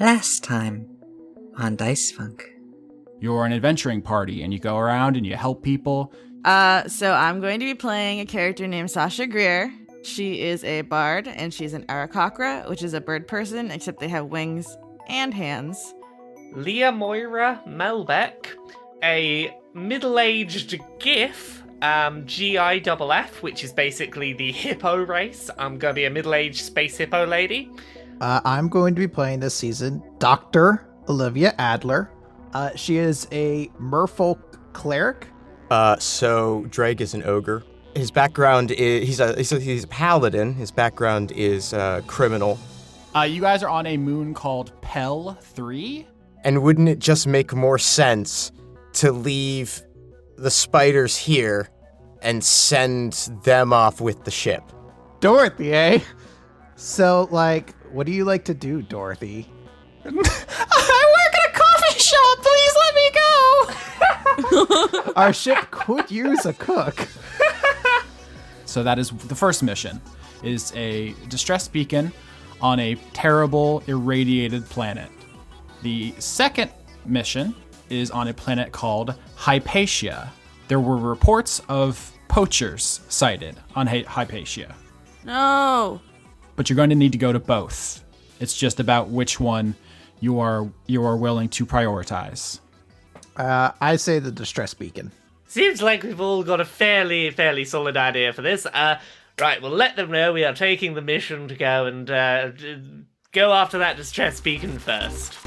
Last time on Dice Funk. You're an adventuring party and you go around and you help people. So I'm going to be playing a character named Sasha Grier. She is a bard and she's an Arakocra, which is a bird person, except they have wings and hands. Liamoira Melbeck, a middle-aged GIF, GIFF, which is basically the hippo race. I'm going to be a middle-aged space hippo lady. I'm going to be playing this season Dr. Olivia Adler. She is a merfolk cleric. So Dregg is an ogre. His background is he's a paladin. His background is criminal. You guys are on a moon called Pell 3. And wouldn't it just make more sense to leave the spiders here and send them off with the ship? Dorothy, eh? So, what do you like to do, Dorothy? I work at a coffee shop. Please let me go. Our ship could use a cook. So that is the first mission, is a distress beacon on a terrible irradiated planet. The second mission is on a planet called Hypatia. There were reports of poachers sighted on Hypatia. No! But you're going to need to go to both. It's just about which one you are willing to prioritize. I say the distress beacon. Seems like we've all got a fairly solid idea for this. Right, we'll let them know we are taking the mission to go and go after that distress beacon first.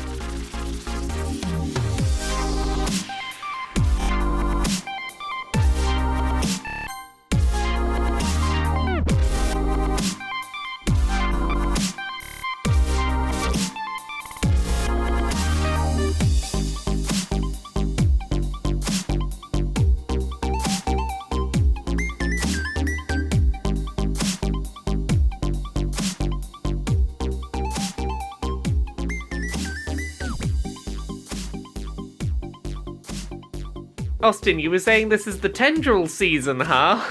Austin, you were saying this is the Tendril season, huh?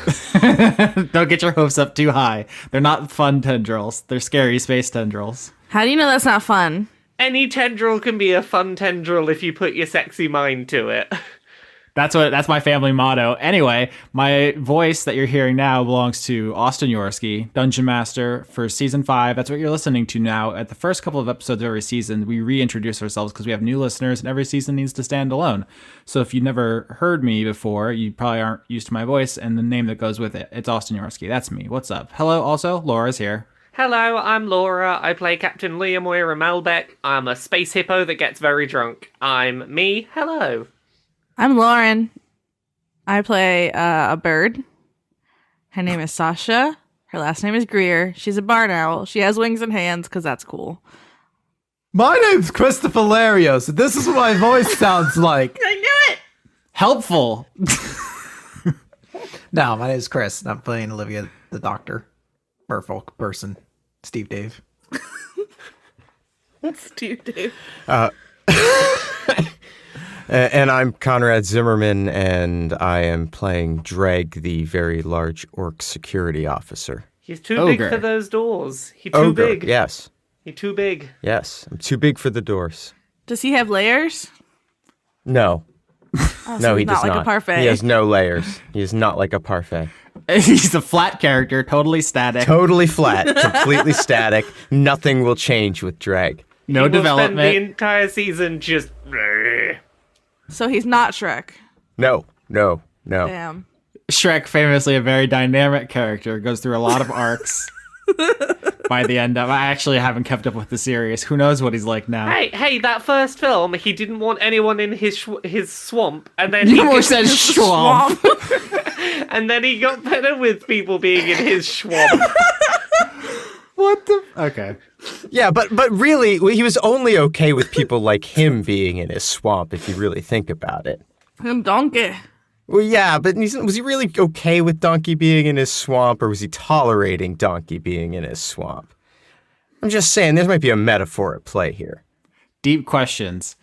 Don't get your hopes up too high. They're not fun tendrils. They're scary space tendrils. How do you know that's not fun? Any tendril can be a fun tendril if you put your sexy mind to it. That's my family motto. Anyway, my voice that you're hearing now belongs to Austin Yorsky, Dungeon Master for Season 5. That's what you're listening to now. At the first couple of episodes of every season, we reintroduce ourselves because we have new listeners and every season needs to stand alone. So if you never heard me before, you probably aren't used to my voice and the name that goes with it. It's Austin Yorsky. That's me. What's up? Hello, also, Laura's here. Hello, I'm Laura. I play Captain Liamoira Melbeck. I'm a space hippo that gets very drunk. I'm me. Hello. I'm Lauren. I play a bird. Her name is Sasha. Her last name is Grier. She's a barn owl. She has wings and hands because that's cool. My name's Christopher Larios, and this is what my voice sounds like. I knew it! Helpful. No, my name is Chris, and I'm playing Olivia the Doctor. Merfolk person. Steve Dave. Steve Dave. And I'm Conrad Zimmerman, and I am playing Dregg, the very large orc security officer. He's too big for those doors. He's too Ogre, big. yes. He's too big. Yes, I'm too big for the doors. Does he have layers? No. Oh, No, so he he's does not like not. a parfait. He has no layers. He is not like a parfait. He's a flat character, totally static. Totally flat, completely static. Nothing will change with Dregg. No He will development. spend the entire season just... So he's not Shrek. No. Damn. Shrek, famously a very dynamic character, goes through a lot of arcs. By the end of, I actually haven't kept up with the series. Who knows what he's like now? Hey, that first film, he didn't want anyone in his swamp, and then You almost said swamp. and then he got better with people being in his swamp. What the? Okay. Yeah, but really, he was only okay with people like him being in his swamp, if you really think about it. Him donkey. Well, yeah, but was he really okay with Donkey being in his swamp, or was he tolerating Donkey being in his swamp? I'm just saying, there might be a metaphor at play here. Deep questions.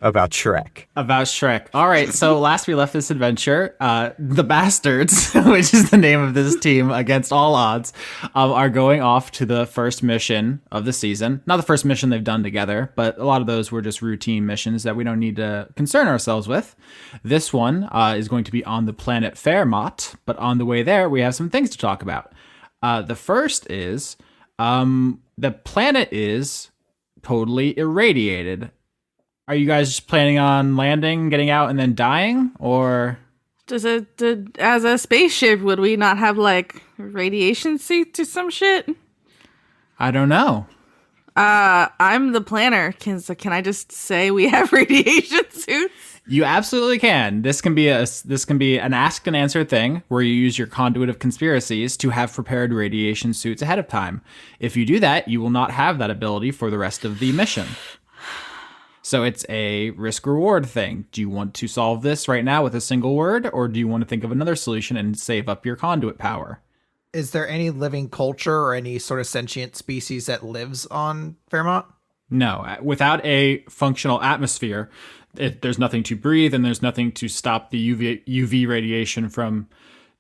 about Shrek. About Shrek. All right, so last we left this adventure, the Bastards, which is the name of this team against all odds, are going off to the first mission of the season. Not the first mission they've done together, but a lot of those were just routine missions that we don't need to concern ourselves with. This one is going to be on the planet Fermat, but on the way there, we have some things to talk about. The first is the planet is totally irradiated. Are you guys just planning on landing, getting out, and then dying, or? As a spaceship, would we not have like radiation suits or some shit? I don't know. I'm the planner. Can I just say we have radiation suits? You absolutely can. This can be an ask and answer thing where you use your conduit of conspiracies to have prepared radiation suits ahead of time. If you do that, you will not have that ability for the rest of the mission. So it's a risk-reward thing. Do you want to solve this right now with a single word, or do you want to think of another solution and save up your conduit power? Is there any living culture or any sort of sentient species that lives on Fermat? No. Without a functional atmosphere, there's nothing to breathe, and there's nothing to stop the UV radiation from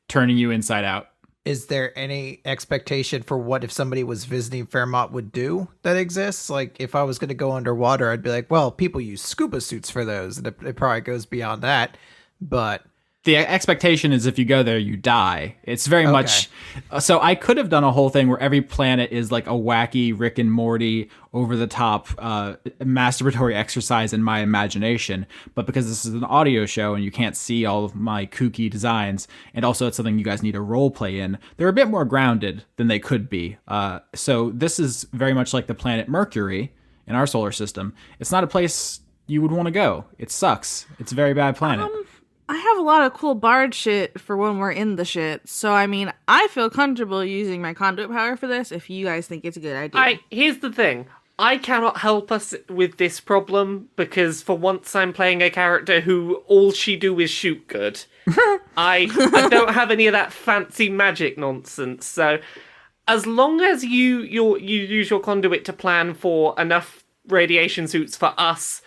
turning you inside out. Is there any expectation for what if somebody was visiting Fermat would do that exists? Like, if I was going to go underwater, I'd be like, well, people use scuba suits for those. And it probably goes beyond that. But the expectation is if you go there, you die. It's very much... So I could have done a whole thing where every planet is like a wacky Rick and Morty, over-the-top masturbatory exercise in my imagination. But because this is an audio show and you can't see all of my kooky designs, and also it's something you guys need a role play in, they're a bit more grounded than they could be. So this is very much like the planet Mercury in our solar system. It's not a place you would want to go. It sucks. It's a very bad planet. I have a lot of cool bard shit for when we're in the shit. So, I mean, I feel comfortable using my conduit power for this if you guys think it's a good idea. Here's the thing. I cannot help us with this problem because for once I'm playing a character who all she do is shoot good. I don't have any of that fancy magic nonsense. So as long as you use your conduit to plan for enough radiation suits for us, ...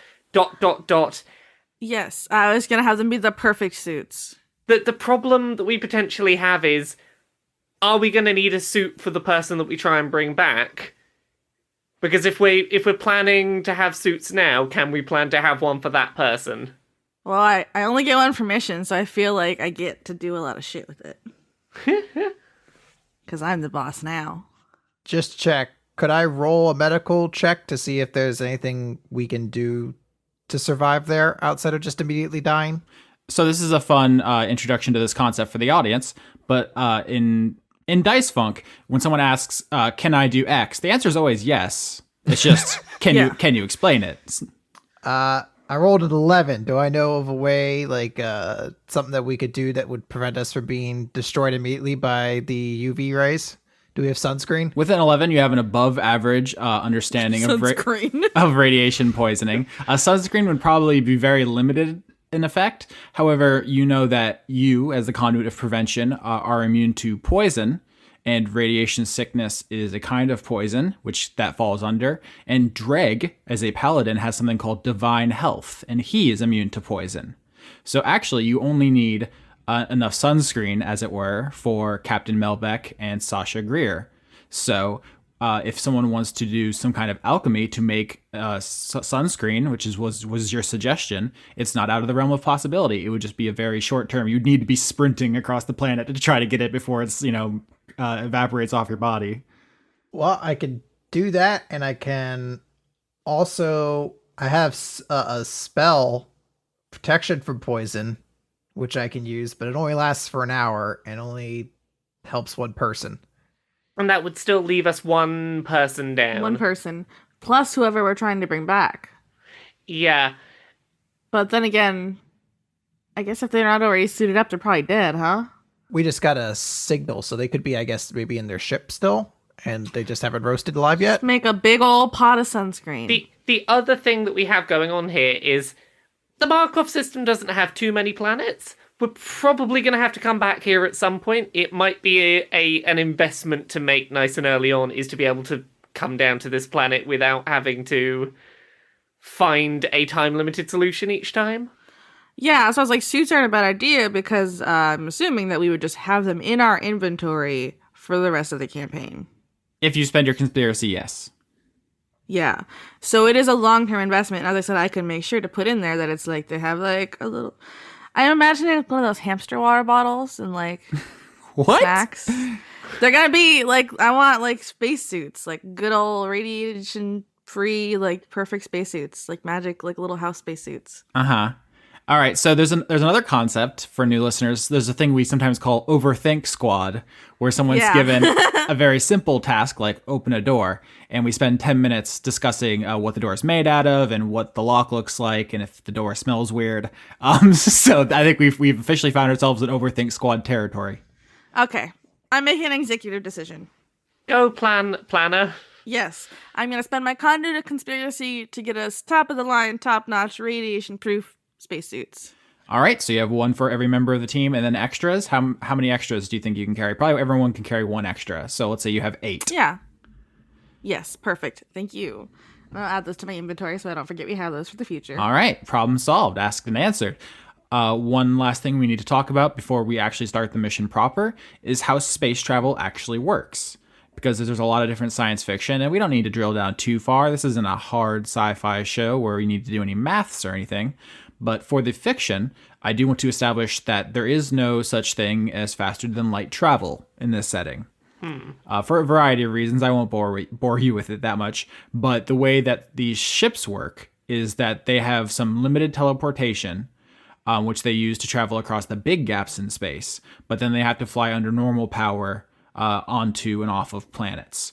Yes, I was going to have them be the perfect suits. The problem that we potentially have is, are we going to need a suit for the person that we try and bring back? Because if we're planning to have suits now, can we plan to have one for that person? Well, I only get one for mission, so I feel like I get to do a lot of shit with it. Because I'm the boss now. Just check. Could I roll a medical check to see if there's anything we can do to survive there outside of just immediately dying? So this is a fun introduction to this concept for the audience, but in Dice Funk, when someone asks, can I do X? The answer is always yes. It's just, can you explain it? I rolled an 11. Do I know of a way, like something that we could do that would prevent us from being destroyed immediately by the UV rays? Do we have sunscreen? With an 11, you have an above average understanding of radiation poisoning. Sunscreen would probably be very limited in effect. However, you know that you, as the conduit of prevention, are immune to poison, and radiation sickness is a kind of poison, which that falls under. And Dregg, as a paladin, has something called divine health, and he is immune to poison. So actually, you only need enough sunscreen, as it were, for Captain Melbeck and Sasha Grier. So if someone wants to do some kind of alchemy to make sunscreen, which was your suggestion, it's not out of the realm of possibility. It would just be a very short term. You'd need to be sprinting across the planet to try to get it before it's evaporates off your body. Well, I could do that, and I can also I have a spell, protection from poison, which I can use, but it only lasts for an hour and only helps one person. And that would still leave us one person down. One person. Plus whoever we're trying to bring back. Yeah. But then again, I guess if they're not already suited up, they're probably dead, huh? We just got a signal, so they could be, I guess, maybe in their ship still, and they just haven't roasted alive yet. Make a big old pot of sunscreen. The other thing that we have going on here is the Markov system doesn't have too many planets. We're probably going to have to come back here at some point. It might be an investment to make nice and early on, is to be able to come down to this planet without having to find a time-limited solution each time? Yeah, so I was like, suits aren't a bad idea because I'm assuming that we would just have them in our inventory for the rest of the campaign. If you spend your conspiracy, yes. Yeah. So it is a long-term investment. As I said, I can make sure to put in there that it's like they have like a little... I'm imagining one of those hamster water bottles and like What? snacks. They're gonna be like, I want like spacesuits, like good old radiation-free, like perfect spacesuits, like magic, like little house spacesuits. Uh-huh. All right, so there's another concept for new listeners. There's a thing we sometimes call overthink squad, where someone's given a very simple task like open a door, and we spend 10 minutes discussing what the door is made out of and what the lock looks like and if the door smells weird. So I think we've officially found ourselves in overthink squad territory. Okay. I'm making an executive decision. Go planner. Yes. I'm going to spend my conduit of conspiracy to get us top-of-the-line, top-notch, radiation-proof spacesuits. All right, so you have one for every member of the team, and then extras. How many extras do you think you can carry? Probably everyone can carry one extra. So let's say you have 8. Yeah. Yes, perfect. Thank you. I'll add those to my inventory so I don't forget we have those for the future. All right, problem solved. Asked and answered. One last thing we need to talk about before we actually start the mission proper is how space travel actually works. Because there's a lot of different science fiction, and we don't need to drill down too far. This isn't a hard sci-fi show where we need to do any maths or anything. But for the fiction, I do want to establish that there is no such thing as faster than light travel in this setting. For a variety of reasons, I won't bore you with it that much. But the way that these ships work is that they have some limited teleportation, which they use to travel across the big gaps in space. But then they have to fly under normal power onto and off of planets.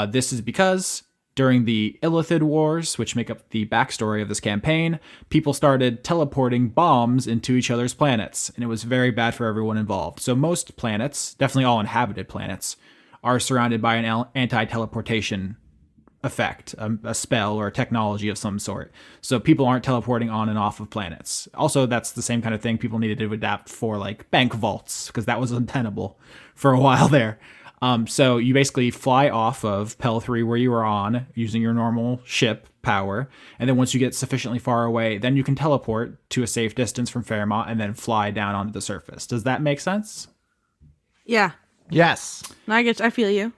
This is because during the Illithid Wars, which make up the backstory of this campaign, people started teleporting bombs into each other's planets, and it was very bad for everyone involved. So most planets, definitely all inhabited planets, are surrounded by an anti-teleportation effect, a spell or a technology of some sort. So people aren't teleporting on and off of planets. Also, that's the same kind of thing people needed to adapt for like bank vaults, because that was untenable for a while there. So you basically fly off of Pel 3 where you were on using your normal ship power. And then once you get sufficiently far away, then you can teleport to a safe distance from Fermat and then fly down onto the surface. Does that make sense? Yeah. Yes. I feel you.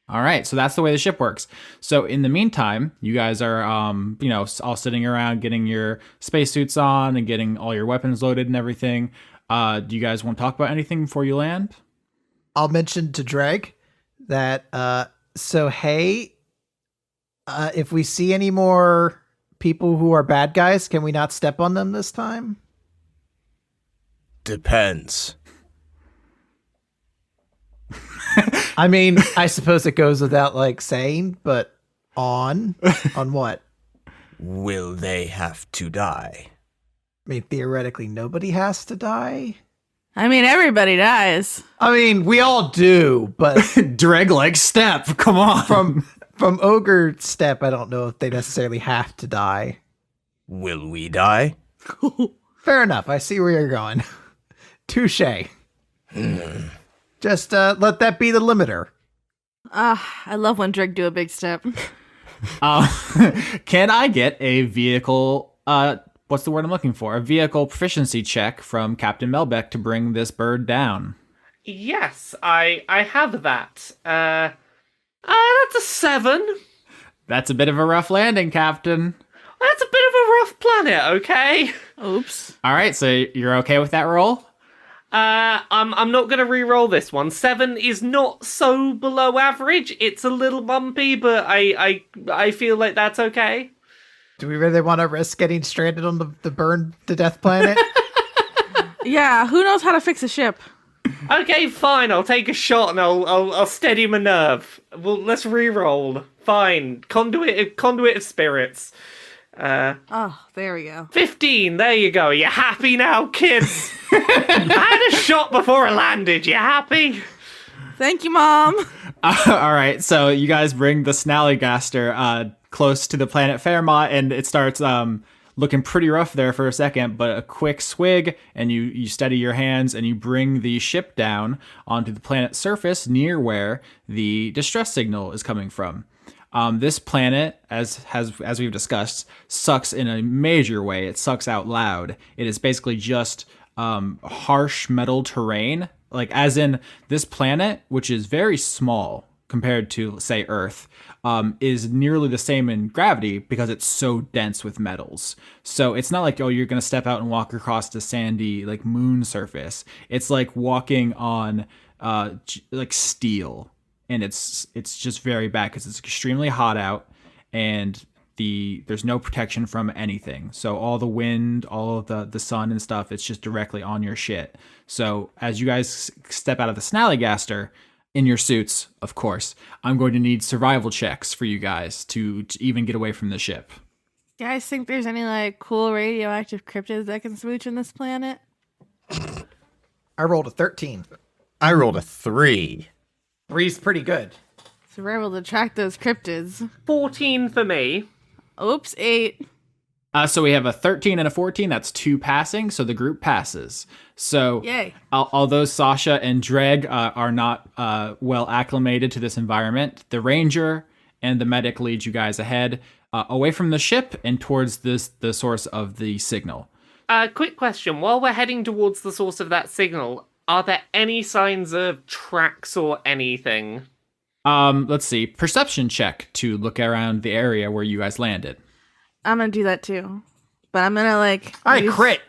All right. So that's the way the ship works. So in the meantime, you guys are, all sitting around getting your spacesuits on and getting all your weapons loaded and everything. Do you guys want to talk about anything before you land? I'll mention to Dregg that, if we see any more people who are bad guys, can we not step on them this time? Depends. I mean, I suppose it goes without saying, but on what? Will they have to die? I mean, theoretically, nobody has to die. I mean, everybody dies. I mean, we all do, but Dregg like step. Come on. From Ogre Step, I don't know if they necessarily have to die. Will we die? Fair enough. I see where you're going. Touche. Just let that be the limiter. I love when Dregg do a big step. Can I get a vehicle, what's the word I'm looking for? A vehicle proficiency check from Captain Melbeck to bring this bird down. Yes, I have that. That's a 7. That's a bit of a rough landing, Captain. That's a bit of a rough planet, okay? Oops. All right, so you're okay with that roll? I'm not gonna re-roll this one. 7 is not so below average. It's a little bumpy, but I feel like that's okay. Do we really want to risk getting stranded on the burn to death planet? Yeah, who knows how to fix a ship? Okay, fine. I'll take a shot and I'll steady my nerve. Well, let's re-roll. Fine. Conduit of spirits. Oh, there we go. 15. There you go. You happy now, kids? I had a shot before I landed. You happy? Thank you, Mom. All right, so you guys bring the Snallygaster close to the planet Fermat, and it starts looking pretty rough there for a second, but a quick swig, and you steady your hands, and you bring the ship down onto the planet's surface near where the distress signal is coming from. This planet, as we've discussed, sucks in a major way. It sucks out loud. It is basically just harsh metal terrain, like as in this planet, which is very small compared to, say, Earth, is nearly the same in gravity because it's so dense with metals. So it's not like, oh, you're going to step out and walk across the sandy, like, moon surface. It's like walking on, like, steel. And it's just very bad because it's extremely hot out and there's no protection from anything. So all the wind, all of the sun and stuff, it's just directly on your shit. So as you guys step out of the Snallygaster, in your suits, of course, I'm going to need survival checks for you guys to even get away from the ship. You guys think there's any like cool radioactive cryptids that can smooch on this planet? I rolled a 13. I rolled a 3. 3's pretty good. So we're able to track those cryptids. 14 for me. Oops, 8. So we have a 13 and a 14. That's 2 passing, so the group passes. So Yay. Although Sasha and Dregg are not well acclimated to this environment, the ranger and the medic lead you guys ahead away from the ship and towards the source of the signal. Quick question. While we're heading towards the source of that signal, are there any signs of tracks or anything? Let's see. Perception check to look around the area where you guys landed. I'm gonna do that too. But I'm gonna like Crit.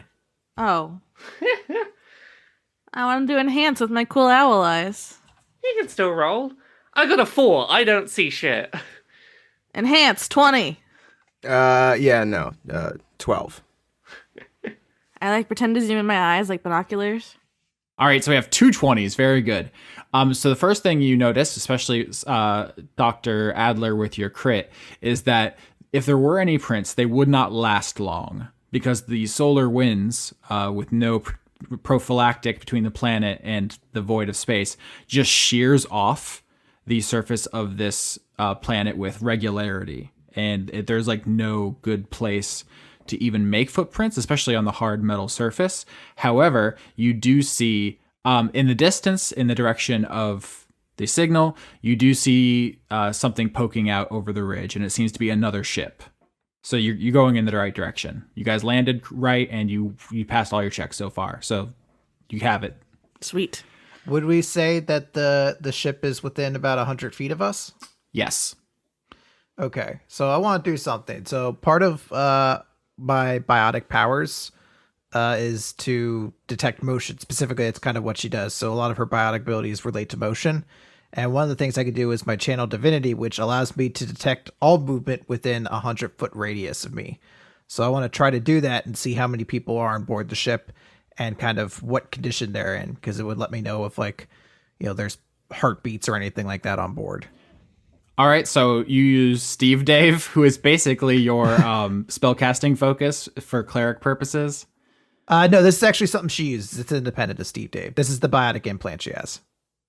Oh. I want to do enhance with my cool owl eyes. You can still roll. I got a 4. I don't see shit. Enhance 20. 12. I like pretend to zoom in my eyes like binoculars. All right, so we have 2 20s. Very good. So the first thing you notice, especially Dr. Adler with your crit, is that if there were any prints, they would not last long because the solar winds, with no prophylactic between the planet and the void of space, just shears off the surface of this planet with regularity. And there's like no good place to even make footprints, especially on the hard metal surface. However, you do see in the distance, in the direction of the signal, you do see something poking out over the ridge, and it seems to be another ship. So you're going in the right direction. You guys landed right, and you passed all your checks so far. So you have it. Sweet. Would we say that the ship is within about 100 feet of us? Yes. Okay, so I want to do something. So part of my biotic powers is to detect motion. Specifically, it's kind of what she does. So a lot of her biotic abilities relate to motion. And one of the things I can do is my channel divinity, which allows me to detect all movement within a 100-foot radius of me. So I want to try to do that and see how many people are on board the ship and kind of what condition they're in, because it would let me know if, like, you know, there's heartbeats or anything like that on board. All right, so you use Steve Dave, who is basically your spellcasting focus for cleric purposes. No, this is actually something she uses. It's independent of Steve Dave. This is the biotic implant she has.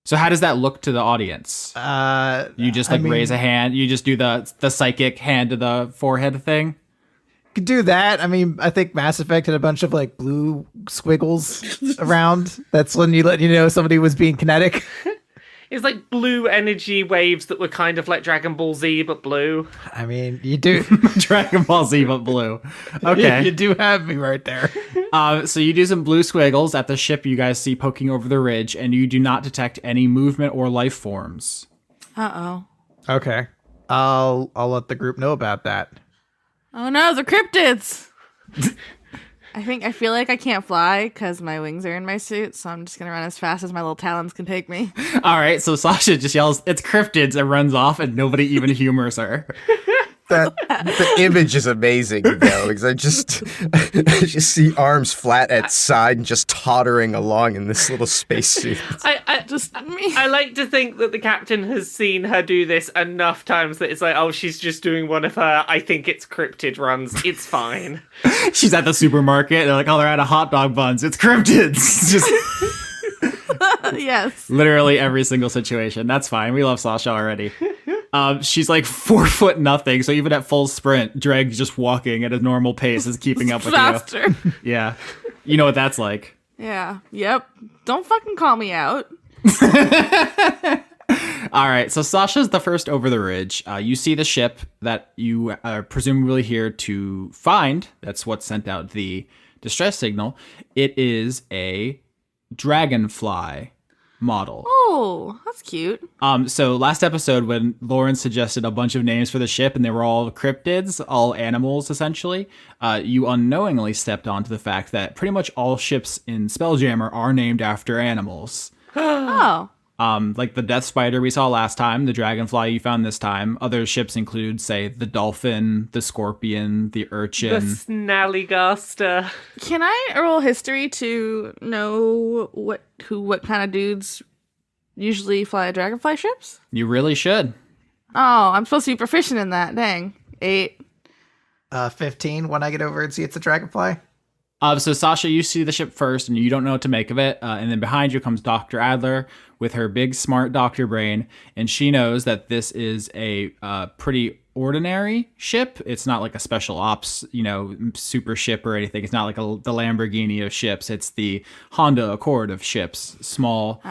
So how does that look to the audience? You just raise a hand. You just do the psychic hand to the forehead thing. Could do that. I mean, I think Mass Effect had a bunch of like blue squiggles around. That's when you let you know somebody was being kinetic. It's like blue energy waves that were kind of like Dragon Ball Z, but blue. I mean, you do. Dragon Ball Z, but blue. Okay. You do have me right there. So you do some blue squiggles at the ship you guys see poking over the ridge, and you do not detect any movement or life forms. Uh-oh. Okay. I'll let the group know about that. Oh no, the cryptids! I feel like I can't fly because my wings are in my suit, so I'm just gonna run as fast as my little talons can take me. All right, so Sasha just yells, "It's cryptids," and runs off, and nobody even humors her. The image is amazing, though, because I just see arms flat at side and just tottering along in this little spacesuit. I like to think that the captain has seen her do this enough times that it's like, oh, she's just doing one of her, I think it's cryptid runs. It's fine. She's at the supermarket. They're like, oh, they're out of hot dog buns. It's cryptids. Just Yes. literally every single situation. That's fine. We love Sasha already. She's like 4 foot nothing, so even at full sprint, Dregg just walking at a normal pace is keeping up with Faster. you. Yeah. You know what that's like. Yeah. Yep. Don't fucking call me out. All right, so Sasha's the first over the ridge. You see the ship that you are presumably here to find. That's what sent out the distress signal. It is a dragonfly model. Oh, that's cute. So last episode when Lauren suggested a bunch of names for the ship and they were all cryptids, all animals essentially, you unknowingly stepped onto the fact that pretty much all ships in Spelljammer are named after animals. Oh. Like the Death Spider we saw last time, the Dragonfly you found this time. Other ships include, say, the Dolphin, the Scorpion, the Urchin. The Snallygaster. Can I roll history to know what kind of dudes usually fly dragonfly ships? You really should. Oh, I'm supposed to be proficient in that. Dang. 8. 15 when I get over and see it's a dragonfly. So Sasha, you see the ship first and you don't know what to make of it. And then behind you comes Dr. Adler with her big smart doctor brain. And she knows that this is a pretty ordinary ship. It's not like a special ops, super ship or anything. It's not like the Lamborghini of ships. It's the Honda Accord of ships. Small,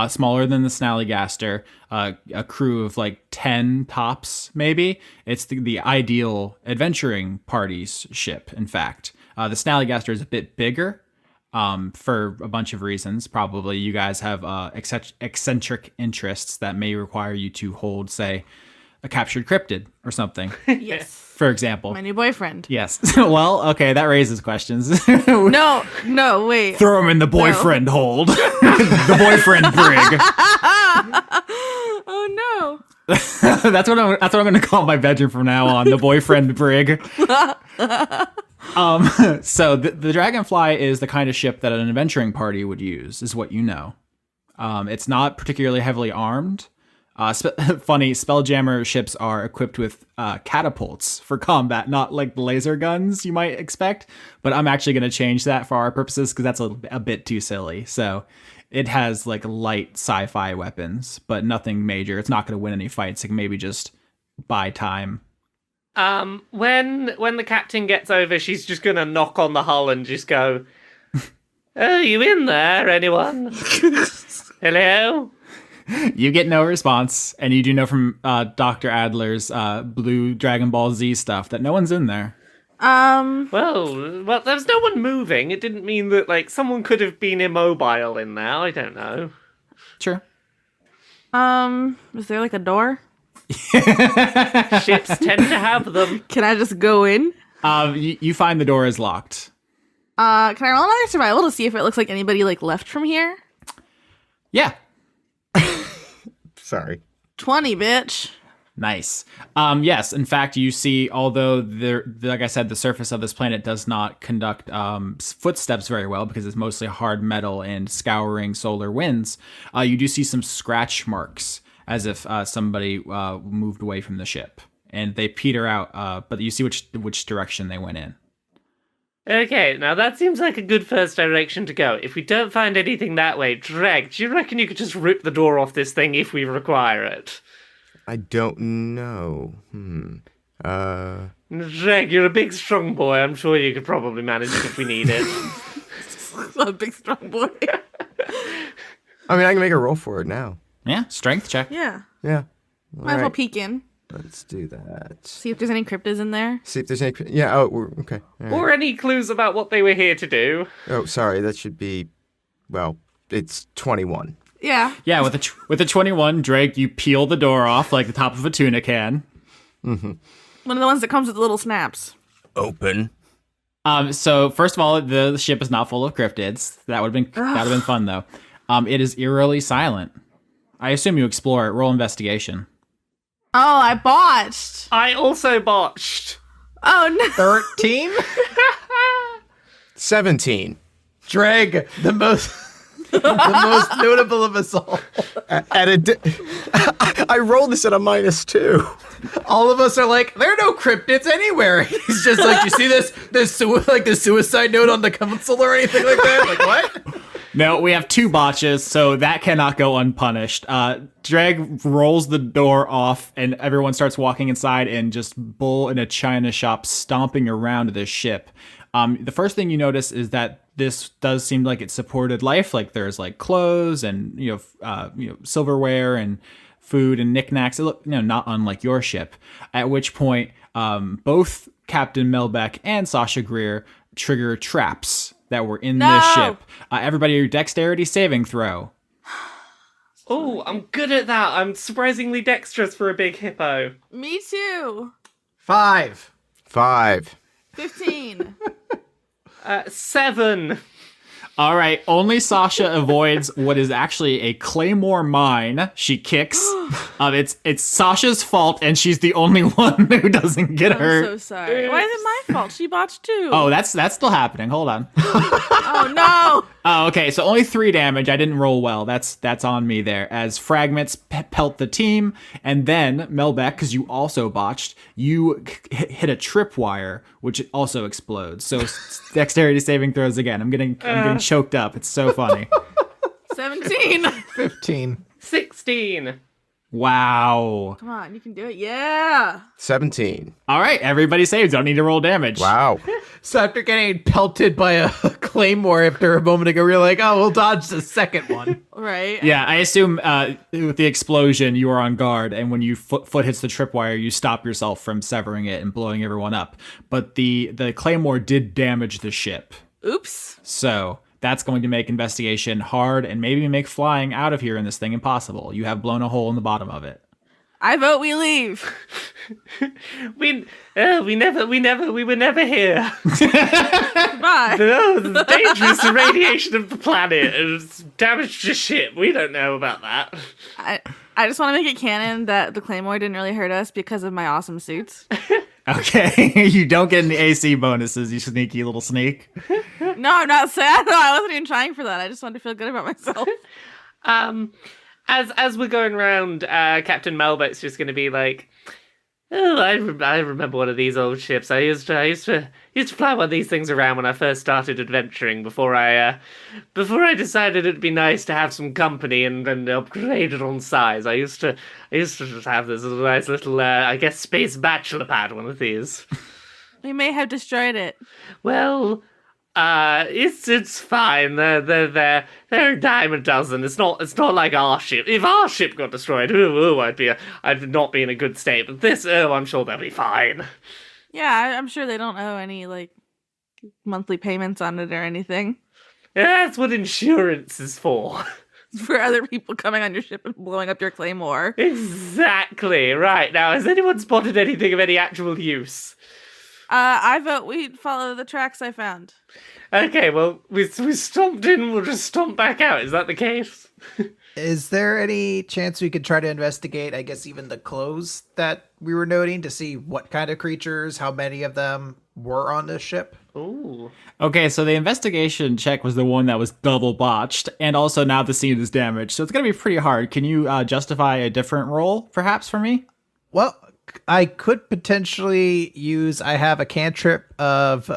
smaller than the Snallygaster. A crew of like 10 tops, maybe. It's the ideal adventuring party's ship, in fact. The Snallygaster is a bit bigger for a bunch of reasons. Probably you guys have eccentric interests that may require you to hold, say, a captured cryptid or something. Yes. For example. My new boyfriend. Yes. Well, okay, that raises questions. No, wait. Throw him in the boyfriend hold. The boyfriend brig. Oh no. That's what I'm going to call my bedroom from now on. The boyfriend brig. So the Dragonfly is the kind of ship that an adventuring party would use, is what you know. It's not particularly heavily armed. Funny, Spelljammer ships are equipped with catapults for combat, not like the laser guns you might expect. But I'm actually going to change that for our purposes because that's a bit too silly. So it has like light sci-fi weapons, but nothing major. It's not going to win any fights. It can maybe just buy time. When the captain gets over, she's just gonna knock on the hull and just go, "Are you in there, anyone? Hello?" You get no response, and you do know from Dr. Adler's blue Dragon Ball Z stuff that no one's in there. Well, there's no one moving. It didn't mean that, like, someone could have been immobile in there. I don't know. Sure. Is there like a door? Ships tend to have them. Can I just go in? You find the door is locked. Can I roll another survival to see if it looks like anybody like left from here? Yeah. Sorry. 20, bitch. Nice. Yes, in fact, you see, although like I said, the surface of this planet does not conduct footsteps very well because it's mostly hard metal and scouring solar winds, you do see some scratch marks as if somebody moved away from the ship. And they peter out, but you see which direction they went in. Okay, now that seems like a good first direction to go. If we don't find anything that way, Dregg, do you reckon you could just rip the door off this thing if we require it? I don't know. Dregg, you're a big, strong boy. I'm sure you could probably manage it if we need it. A big strong boy. I mean, I can make a roll for it now. Yeah, strength check. Yeah. Yeah. Might as well peek in. Let's do that. See if there's any cryptids in there. See if there's any... Yeah, okay. All right. Or any clues about what they were here to do. Oh, sorry, that should be... Well, it's 21. Yeah. Yeah, with a 21, Drake, you peel the door off like the top of a tuna can. Mm-hmm. One of the ones that comes with the little snaps. Open. So first of all, the ship is not full of cryptids. That would have been fun though. It is eerily silent. I assume you explore it. Roll investigation. Oh, I botched. I also botched. Oh no. 13? 17. Dregg, the most notable of us all. I rolled this at a -2. All of us are like, there are no cryptids anywhere. He's just like, you see this like the suicide note on the console or anything like that? Like, what? No, we have 2 botches, so that cannot go unpunished. Dregg rolls the door off, and everyone starts walking inside and just bull in a china shop stomping around the ship. The first thing you notice is that this does seem like it supported life. Like there's like clothes and silverware and food and knickknacks. It looked, not unlike your ship. At which point, both Captain Melbeck and Sasha Grier trigger traps that were in this ship. Everybody, dexterity saving throw. Oh, I'm good at that. I'm surprisingly dexterous for a big hippo. Me too. 5. 15. 7. All right, only Sasha avoids what is actually a claymore mine. She kicks. It's Sasha's fault, and she's the only one who doesn't get hurt. I'm so sorry. Why is it my fault? She botched too. Oh, that's still happening. Hold on. Oh no. Oh, okay. So only 3 damage. I didn't roll well. That's on me there. As fragments pelt the team, and then Melbeck, because you also botched, you hit a tripwire, which also explodes. So dexterity saving throws again. I'm getting choked up. It's so funny. 17. 15. 16. Wow. Come on, you can do it. Yeah. 17. All right, everybody saves. Don't need to roll damage. Wow. So after getting pelted by a claymore after a moment ago, we were like, oh, we'll dodge the second one. Right. Yeah, I assume with the explosion, you are on guard, and when you foot hits the tripwire, you stop yourself from severing it and blowing everyone up. But the claymore did damage the ship. Oops. So that's going to make investigation hard and maybe make flying out of here in this thing impossible. You have blown a hole in the bottom of it. I vote we leave. We were never here. Goodbye. No, the dangerous irradiation of the planet has damaged the ship. We don't know about that. I just want to make it canon that the Claymore didn't really hurt us because of my awesome suits. Okay, you don't get any AC bonuses, you sneaky little sneak. No, I'm not sad. No, I wasn't even trying for that. I just wanted to feel good about myself. As we're going around, Captain Melbeck's just going to be like, "Oh, I remember one of these old ships. I used to fly one of these things around when I first started adventuring. Before I decided it'd be nice to have some company and upgrade it on size. I used to just have this nice little, I guess, space bachelor pad, one of these. We may have destroyed it. Well, it's fine. They're a dime a dozen. It's not like our ship. If our ship got destroyed, I'd not be in a good state. But this, I'm sure they'll be fine. Yeah, I'm sure they don't owe any, monthly payments on it or anything. Yeah, that's what insurance is for. For other people coming on your ship and blowing up your Claymore. Exactly. Right, now, has anyone spotted anything of any actual use? I vote we follow the tracks I found. Okay, well, we stomped in, we'll just stomp back out. Is that the case? Is there any chance we could try to investigate, I guess, even the clothes that we were noting to see what kind of creatures, how many of them were on this ship? Ooh. Okay, so the investigation check was the one that was double botched, and also now the scene is damaged, so it's going to be pretty hard. Can you justify a different roll, perhaps, for me? Well, I could potentially I have a cantrip of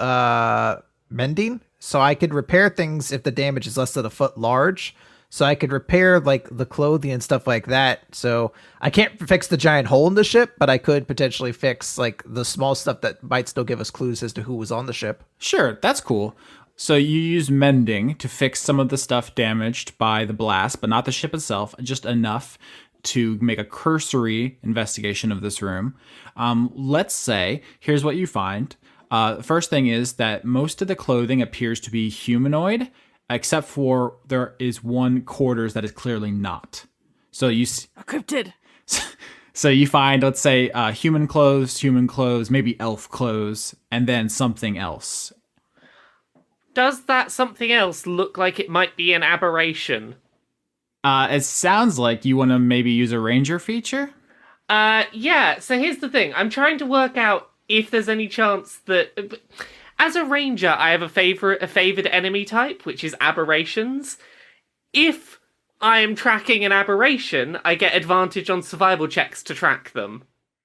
mending, so I could repair things if the damage is less than a foot large. So I could repair the clothing and stuff like that. So I can't fix the giant hole in the ship, but I could potentially fix the small stuff that might still give us clues as to who was on the ship. Sure, that's cool. So you use mending to fix some of the stuff damaged by the blast, but not the ship itself, just enough to make a cursory investigation of this room. Let's say, here's what you find. The first thing is that most of the clothing appears to be humanoid, except for there is one quarters that is clearly not. So Cryptid. So you find, let's say, human clothes, maybe elf clothes, and then something else. Does that something else look like it might be an aberration? It sounds like you want to maybe use a ranger feature? Yeah, so here's the thing. I'm trying to work out if there's any chance that... As a ranger, I have a favored enemy type, which is aberrations. If I am tracking an aberration, I get advantage on survival checks to track them.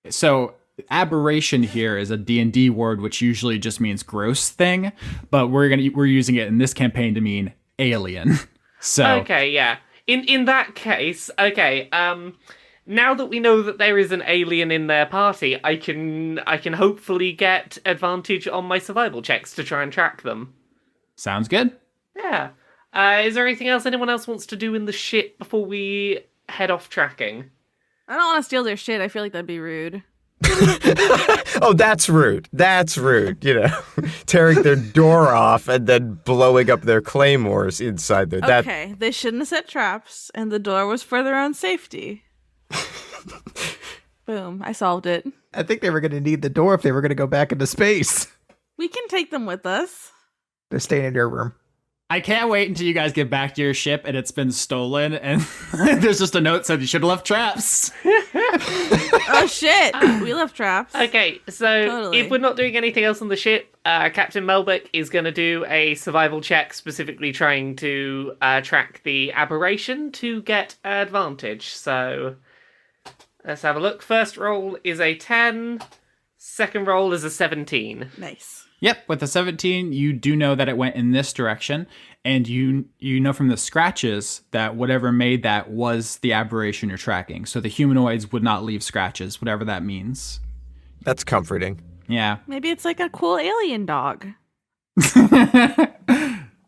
So aberration here is a D&D word, which usually just means gross thing, but we're using it in this campaign to mean alien. So okay, yeah. In that case, okay, now that we know that there is an alien in their party, I can hopefully get advantage on my survival checks to try and track them. Sounds good. Yeah. Is there anything else anyone else wants to do in the ship before we head off tracking? I don't want to steal their shit. I feel like that'd be rude. Oh, that's rude. That's rude. Tearing their door off and then blowing up their claymores inside there. Okay, they shouldn't have set traps, and the door was for their own safety. Boom, I solved it. I think they were going to need the door if they were going to go back into space. We can take them with us. They're staying in your room. I can't wait until you guys get back to your ship and it's been stolen and there's just a note said you should have left traps. Oh shit, we left traps. Okay, so Totally. if we're not doing anything else on the ship, Captain Melbeck is going to do a survival check, specifically trying to track the aberration to get advantage. So let's have a look. First roll is a 10. Second roll is a 17. Nice. Yep, with the 17, you do know that it went in this direction, and you know from the scratches that whatever made that was the aberration you're tracking. So the humanoids would not leave scratches, whatever that means. That's comforting. Yeah. Maybe it's like a cool alien dog.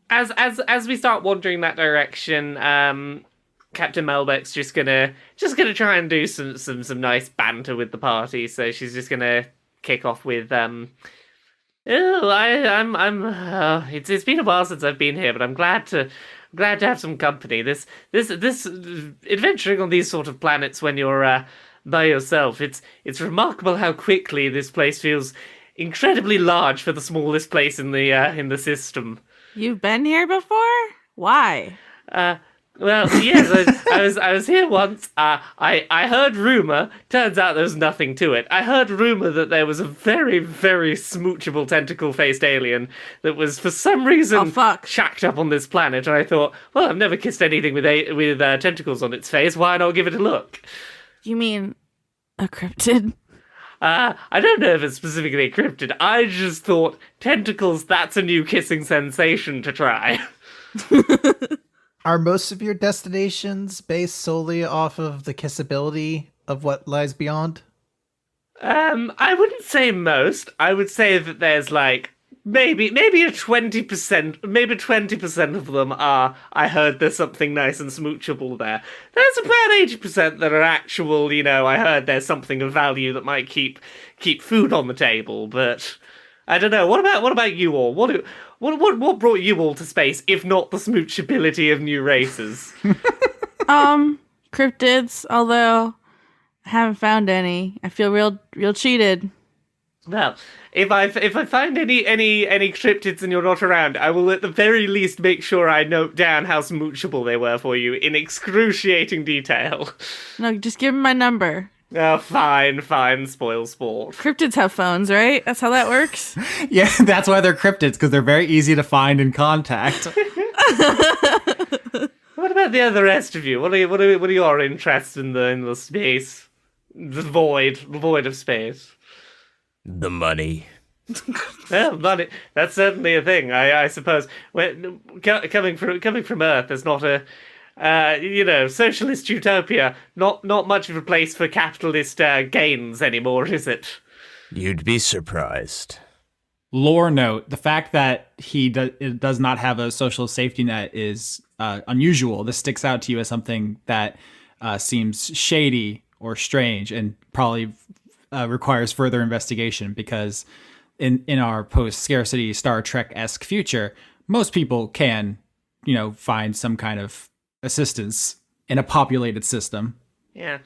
As we start wandering that direction, Captain Melbeck's just gonna try and do some nice banter with the party. So she's just gonna kick off with it's been a while since I've been here, but I'm glad to have some company. This adventuring on these sort of planets when you're by yourself, it's remarkable how quickly this place feels incredibly large for the smallest place in the system. You've been here before? Why? Well, yes, I was here once. I heard rumor. Turns out there was nothing to it. I heard rumor that there was a very, very smoochable tentacle-faced alien that was, for some reason, shacked up on this planet. And I thought, well, I've never kissed anything with tentacles on its face. Why not give it a look? You mean a cryptid? I don't know if it's specifically a cryptid. I just thought, tentacles, that's a new kissing sensation to try. Are most of your destinations based solely off of the kissability of what lies beyond? I wouldn't say most. I would say that there's like maybe a 20%, maybe 20% of them are, I heard there's something nice and smoochable there. There's about 80% that are actual, I heard there's something of value that might keep food on the table, but I don't know. What about you all? What brought you all to space, if not the smoochability of new races? Cryptids, although I haven't found any. I feel real cheated. Well, if I find any cryptids and you're not around, I will at the very least make sure I note down how smoochable they were for you in excruciating detail. No, just give me my number. Oh, fine, spoil sport. Cryptids have phones, right? That's how that works? Yeah, that's why they're cryptids, because they're very easy to find and contact. What about the other rest of you? What are your interests in the space? The void of space? The money. Well, money, that's certainly a thing, I suppose. Coming from Earth, there's not a socialist utopia, not much of a place for capitalist gains anymore, is it? You'd be surprised. Lore note, the fact that he does not have a social safety net is unusual. This sticks out to you as something that seems shady or strange and probably requires further investigation, because in our post-scarcity Star Trek-esque future, most people can, find some kind of assistance in a populated system. Yeah.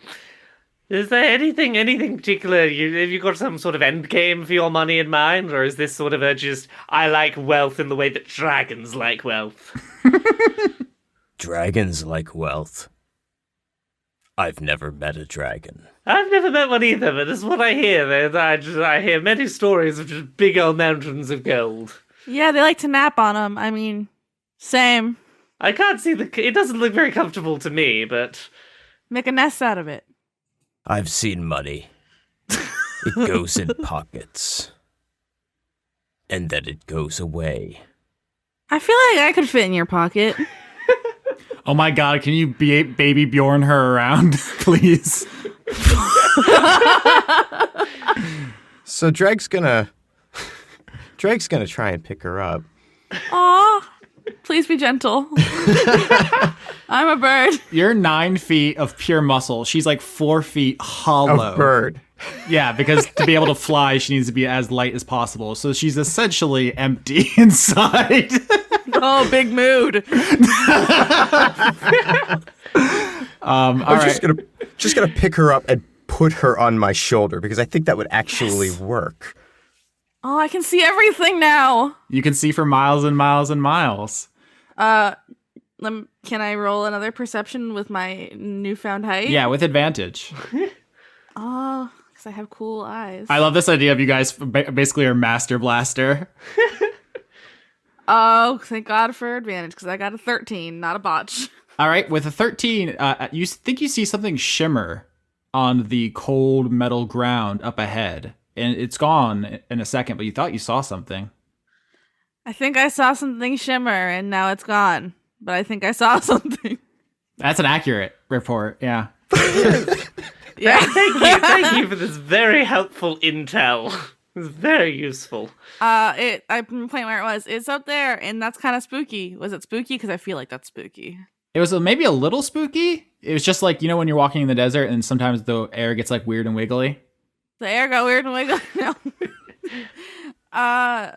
Is there anything particular? Have you got some sort of end game for your money in mind, or is this sort of I like wealth in the way that dragons like wealth? Dragons like wealth. I've never met a dragon. I've never met one either, but that's what I hear. I hear many stories of just big old mountains of gold. Yeah, they like to nap on them. I mean, same. I can't see it doesn't look very comfortable to me, but Make a nest out of it. I've seen money. It goes in pockets. And then it goes away. I feel like I could fit in your pocket. Oh my god, can you baby Bjorn her around, please? So Dregg's gonna try and pick her up. Aw, Please be gentle. I'm a bird. You're 9 feet of pure muscle. She's like 4 feet hollow. A bird. Yeah, because to be able to fly, she needs to be as light as possible. So she's essentially empty inside. Oh, big mood. All I was right. just gonna pick her up and put her on my shoulder because I think that would actually work. Oh, I can see everything now. You can see for miles and miles and miles. Can I roll another perception with my newfound height? Yeah, with advantage. Oh, because I have cool eyes. I love this idea of you guys basically are Master Blaster. Oh, thank God for advantage, because I got a 13, not a botch. All right, with a 13, you think you see something shimmer on the cold metal ground up ahead. And it's gone in a second, but you thought you saw something. I think I saw something shimmer, and now it's gone. But I think I saw something. That's an accurate report, yeah. Yeah. Thank you for this very helpful intel. It's very useful. I can point where it was. It's up there, and that's kind of spooky. Was it spooky? Because I feel like that's spooky. It was maybe a little spooky. It was just like, you know, when you're walking in the desert and sometimes the air gets like weird and wiggly. The air got weird and wiggly. No.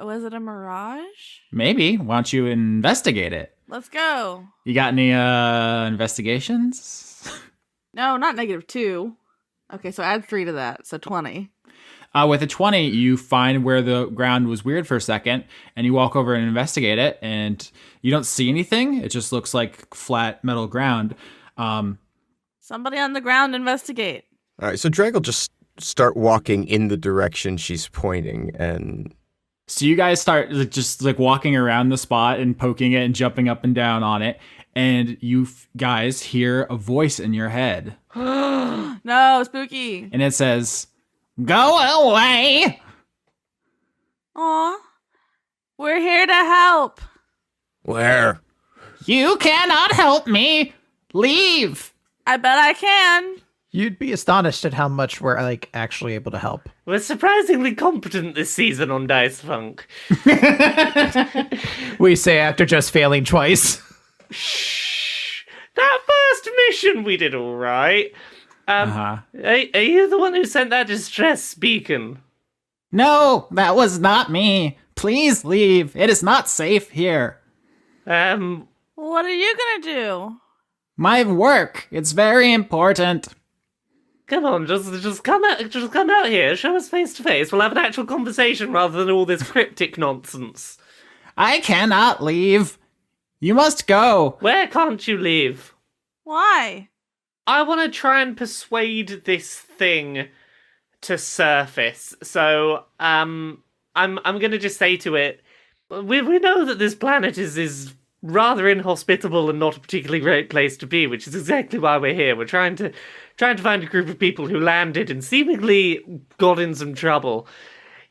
Was it a mirage? Maybe. Why don't you investigate it? Let's go. You got any investigations? No, not -2. Okay, so add 3 to that, so 20. With a 20, you find where the ground was weird for a second, and you walk over and investigate it, and you don't see anything. It just looks like flat metal ground. Somebody on the ground investigate. All right, so Dregg will just start walking in the direction she's pointing, and So you guys start just like walking around the spot and poking it and jumping up and down on it, and you guys hear a voice in your head. No, spooky. And it says, "Go away!" Aw, we're here to help. where? "You cannot help me! Leave!" I bet I can. You'd be astonished at how much we're like actually able to help. We're surprisingly competent this season on Dice Funk. We say after just failing twice. Shh. That first mission we did all right. Uh-huh. Are you the one who sent that distress beacon? "No, that was not me. Please leave. It is not safe here. What are you gonna do? My work. It's very important." Come on, just come out here. Show us face to face. We'll have an actual conversation rather than all this cryptic nonsense. "I cannot leave. You must go." Where can't you leave? Why? I want to try and persuade this thing to surface. So, I'm gonna just say to it, we know that this planet is rather inhospitable and not a particularly great place to be, which is exactly why we're here. We're trying to find a group of people who landed and seemingly got in some trouble.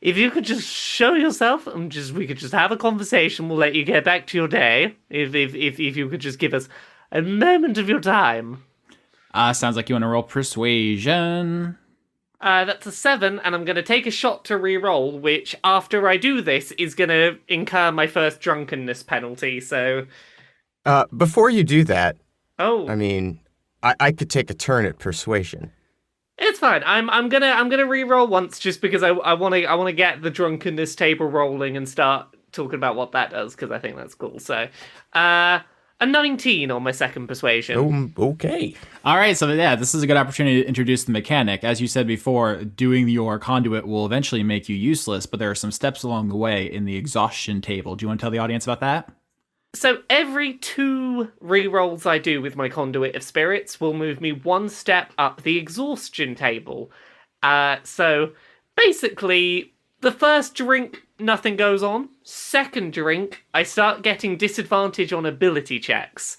If you could just show yourself and we could just have a conversation, we'll let you get back to your day. If you could just give us a moment of your time. Sounds like you want to roll persuasion. That's a 7, and I'm going to take a shot to re-roll, which, after I do this, is going to incur my first drunkenness penalty, so... Before you do that, Oh. I mean, I could take a turn at persuasion. It's fine. I'm gonna re-roll once just because I wanna get the drunkenness table rolling and start talking about what that does, because I think that's cool. So a 19 on my second persuasion. Okay. All right, so yeah, this is a good opportunity to introduce the mechanic. As you said before, doing your conduit will eventually make you useless, but there are some steps along the way in the exhaustion table. Do you want to tell the audience about that? So every 2 re-rolls I do with my Conduit of Spirits will move me 1 step up the exhaustion table. So basically, the first drink, nothing goes on. Second drink, I start getting disadvantage on ability checks.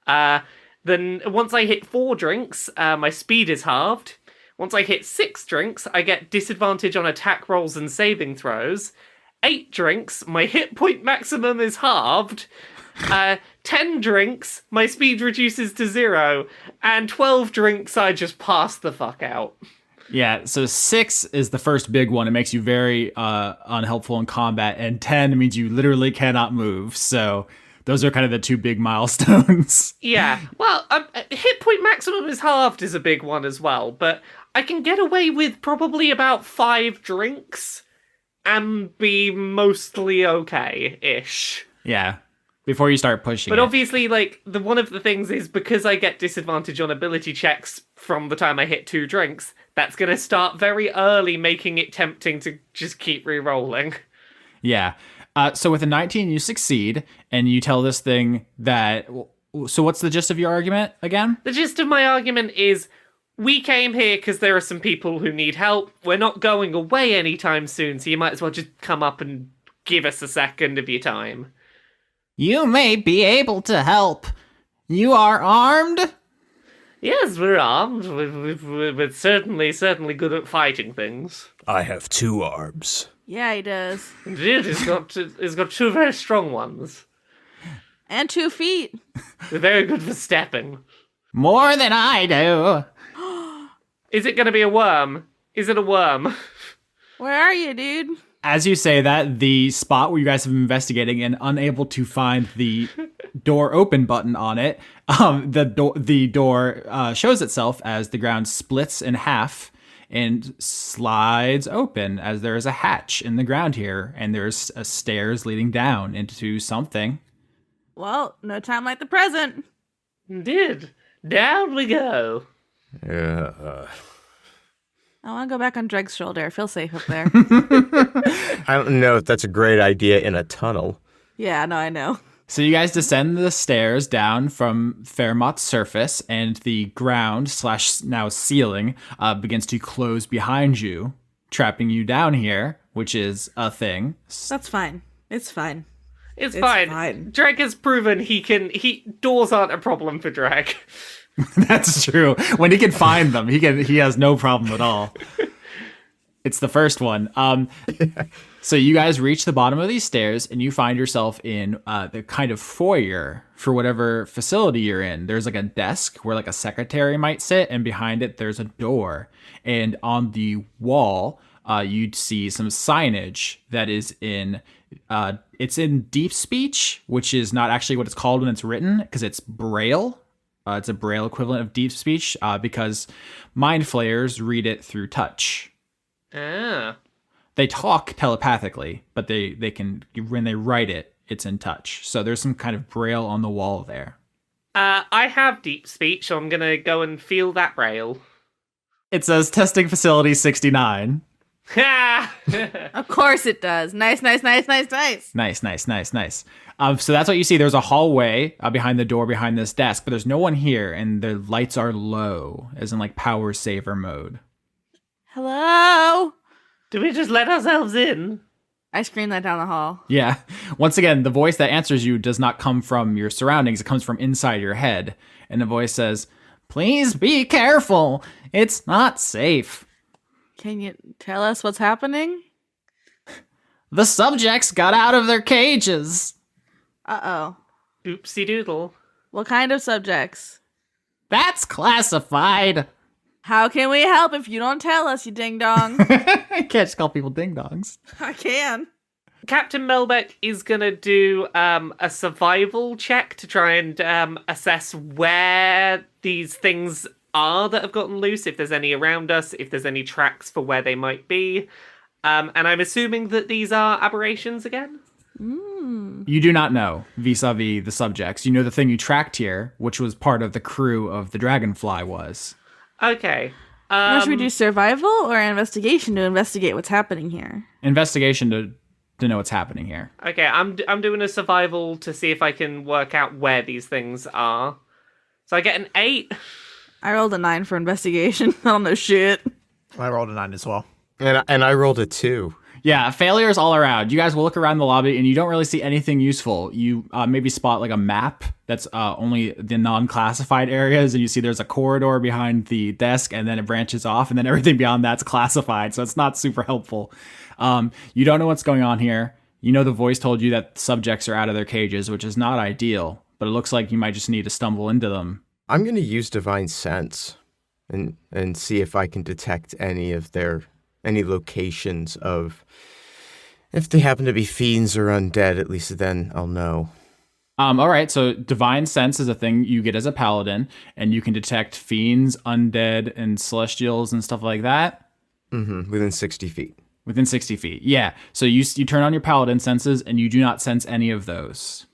Then once I hit 4 drinks, my speed is halved. Once I hit 6 drinks, I get disadvantage on attack rolls and saving throws. 8 drinks, my hit point maximum is halved. 10 drinks, my speed reduces to 0. And 12 drinks, I just pass the fuck out. Yeah, so 6 is the first big one. It makes you very unhelpful in combat, and 10 means you literally cannot move. So those are kind of the two big milestones. Yeah, well, hit point maximum is halved is a big one as well, but I can get away with probably about 5 drinks and be mostly okay-ish. Yeah, before you start pushing But it. obviously, like, one of the things is because I get disadvantage on ability checks from the time I hit 2 drinks, that's going to start very early, making it tempting to just keep re-rolling. Yeah. So with a 19, you succeed, and you tell this thing that... So what's the gist of your argument again? The gist of my argument is, we came here because there are some people who need help. We're not going away anytime soon, so you might as well just come up and give us a second of your time. You may be able to help. You are armed? Yes, we're armed. We're certainly good at fighting things. I have 2 arms. Yeah, he does. Indeed, he's got 2 very strong ones. And 2 feet. They're very good for stepping. More than I do. Is it going to be a worm? Is it a worm? Where are you, dude? As you say that, the spot where you guys have been investigating and unable to find the door open button on it, the door shows itself as the ground splits in half and slides open as there is a hatch in the ground here, and there's stairs leading down into something. Well, no time like the present. Indeed. Down we go. Yeah. I want to go back on Dregg's shoulder. I feel safe up there. I don't know if that's a great idea in a tunnel. Yeah, no, I know. So you guys descend the stairs down from Fermat's surface, and the ground / now ceiling begins to close behind you, trapping you down here, which is a thing. That's fine. It's fine. It's It's fine. fine. Dregg has proven doors aren't a problem for Dregg. That's true. When he can find them, he has no problem at all. It's the first one. So you guys reach the bottom of these stairs, and you find yourself in the kind of foyer for whatever facility you're in. There's like a desk where like a secretary might sit, and behind it there's a door. And on the wall, you'd see some signage that is in it's in deep speech, which is not actually what it's called when it's written, because it's Braille. It's a Braille equivalent of deep speech because mind flayers read it through touch. Ah. They talk telepathically, but they can, when they write it, it's in touch. So there's some kind of Braille on the wall there. I have deep speech, so I'm going to go and feel that Braille. It says testing facility 69. Ha! Of course it does. Nice. Nice. So that's what you see. There's a hallway behind the door behind this desk, but there's no one here, and the lights are low, as in like power saver mode. Hello? Do we just let ourselves in? I screamed that down the hall. Yeah. Once again, the voice that answers you does not come from your surroundings. It comes from inside your head. And the voice says, "Please be careful. It's not safe. Can you tell us what's happening? The subjects got out of their cages." Uh-oh. Oopsie doodle. What kind of subjects? That's classified. How can we help if you don't tell us, you ding-dong? I can't just call people ding-dongs. I can. Captain Melbeck is going to do a survival check to try and assess where these things are that have gotten loose, if there's any around us, if there's any tracks for where they might be. And I'm assuming that these are aberrations again? You do not know vis-a-vis the subjects. You know the thing you tracked here, which was part of the crew of the Dragonfly was. Okay. Now, should we do survival or investigation to investigate what's happening here? Investigation to know what's happening here. Okay, I'm doing a survival to see if I can work out where these things are. So I get an 8. I rolled a 9 for investigation. I don't know shit. I rolled a 9 as well. And I rolled a 2. Yeah, failures all around. You guys will look around the lobby and you don't really see anything useful. You maybe spot like a map that's only the non-classified areas, and you see there's a corridor behind the desk, and then it branches off, and then everything beyond that's classified, so it's not super helpful. You don't know what's going on here. You know the voice told you that subjects are out of their cages, which is not ideal, but it looks like you might just need to stumble into them. I'm going to use Divine Sense and see if I can detect any locations of, if they happen to be fiends or undead, at least then I'll know. All right, so divine sense is a thing you get as a paladin, and you can detect fiends, undead, and celestials and stuff like that. Within 60 feet. Within 60 feet, yeah. So you turn on your paladin senses, and you do not sense any of those.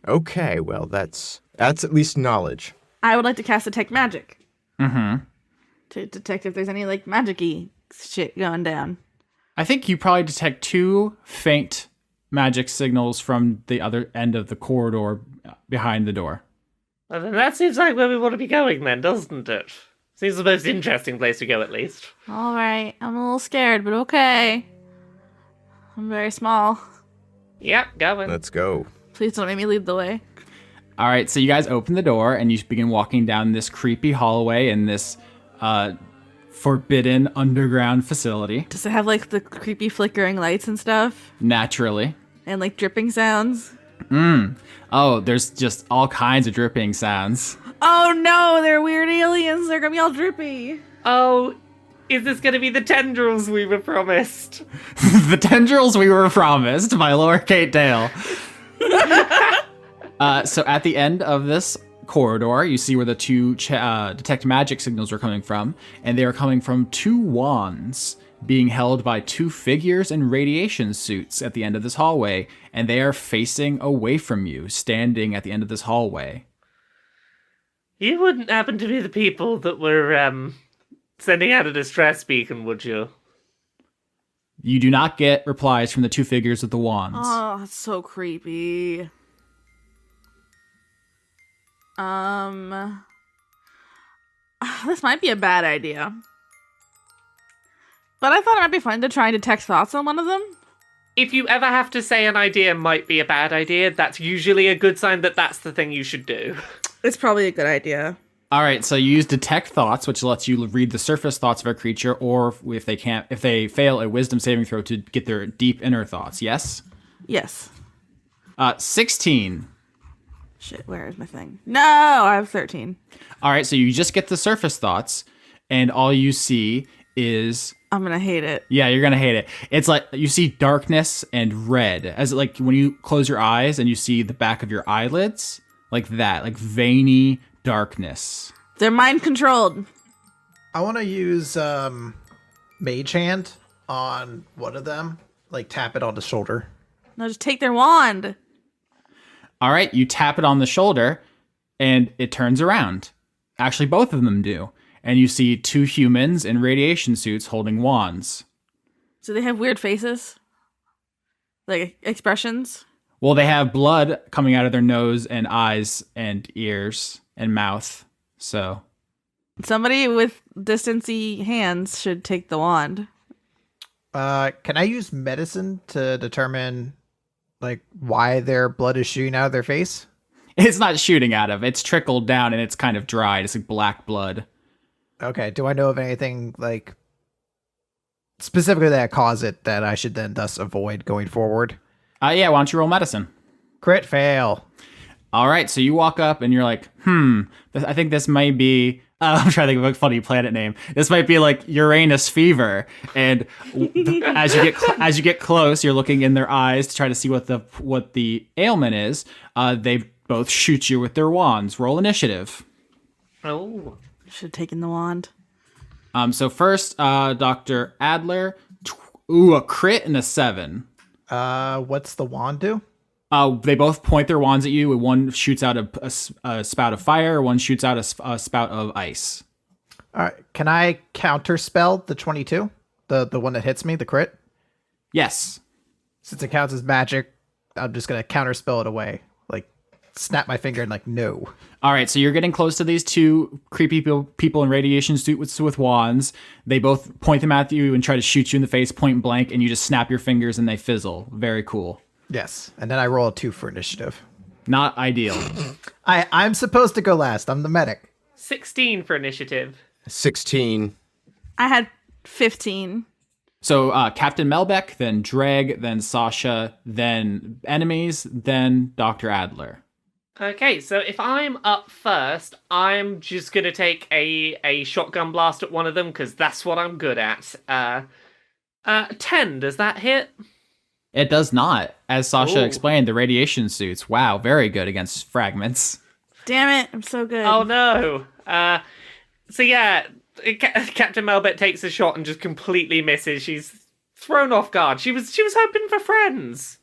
Okay, well, that's at least knowledge. I would like to cast Detect Magic. Mm-hmm. To detect if there's any, like, magic-y shit going down. I think you probably detect 2 faint magic signals from the other end of the corridor behind the door. Well, then that seems like where we want to be going then, doesn't it? Seems the most interesting place to go, at least. All right. I'm a little scared, but okay. I'm very small. Yep, going. Let's go. Please don't make me lead the way. All right, so you guys open the door, and you begin walking down this creepy hallway in this forbidden underground facility. Does it have, like, the creepy flickering lights and stuff? Naturally. And, like, dripping sounds? Oh, there's just all kinds of dripping sounds. Oh, no! They're weird aliens! They're gonna be all drippy! Oh, is this going to be the Tendrils we were promised? The Tendrils we were promised by Lower Kate Dale. So at the end of this corridor, you see where the 2 detect magic signals are coming from, and they are coming from 2 wands being held by 2 figures in radiation suits at the end of this hallway, and they are facing away from you, standing at the end of this hallway. You wouldn't happen to be the people that were sending out a distress beacon, would you? You do not get replies from the 2 figures with the wands. Oh, that's so creepy. This might be a bad idea. But I thought it might be fun to try and detect thoughts on one of them. If you ever have to say an idea might be a bad idea, that's usually a good sign that that's the thing you should do. It's probably a good idea. All right, so you use detect thoughts, which lets you read the surface thoughts of a creature, or if they fail a wisdom saving throw to get their deep inner thoughts. Yes. Yes. 16. Shit, where is my thing? No, I have 13. All right, so you just get the surface thoughts, and all you see is... I'm gonna hate it. Yeah, you're gonna hate it. It's like you see darkness and red, as like when you close your eyes and you see the back of your eyelids, like that, like veiny darkness. They're mind controlled. I want to use Mage Hand on one of them, like tap it on the shoulder. No, just take their wand. All right, you tap it on the shoulder, and it turns around. Actually, both of them do. And you see 2 humans in radiation suits holding wands. So they have weird faces? Like, expressions? Well, they have blood coming out of their nose and eyes and ears and mouth, so... Somebody with distancy hands should take the wand. Can I use medicine to determine, like, why their blood is shooting out of their face? It's not shooting out of, it's trickled down and it's kind of dried. It's like black blood. Okay, do I know of anything, like, specifically that caused it that I should then thus avoid going forward? Yeah, why don't you roll medicine? Crit fail. All right, so you walk up and you're like, I think this might be... I'm trying to think of a funny planet name. This might be like Uranus fever. And as you get close, you're looking in their eyes to try to see what the ailment is. They both shoot you with their wands. Roll initiative. Oh. Should have taken the wand. So first, Dr. Adler. A crit and a 7. What's the wand do? They both point their wands at you. One shoots out a spout of fire. One shoots out a spout of ice. All right. Can I counterspell the 22? The one that hits me, the crit? Yes. Since it counts as magic, I'm just going to counterspell it away. Like, snap my finger and, like, no. All right, so you're getting close to these 2 creepy people in radiation suits with wands. They both point them at you and try to shoot you in the face point blank, and you just snap your fingers and they fizzle. Very cool. Yes. And then I roll a 2 for initiative. Not ideal. I'm supposed to go last. I'm the medic. 16 for initiative. 16. I had 15. So Captain Melbeck, then Dregg, then Sasha, then enemies, then Dr. Adler. Okay, so if I'm up first, I'm just gonna take a shotgun blast at one of them, because that's what I'm good at. 10, does that hit? It does not. As Sasha Ooh. explained, the radiation suits, wow, very good against fragments. Damn it, I'm so good. Oh no. So yeah, Captain Melbeck takes a shot and just completely misses. She's thrown off guard. She was hoping for friends.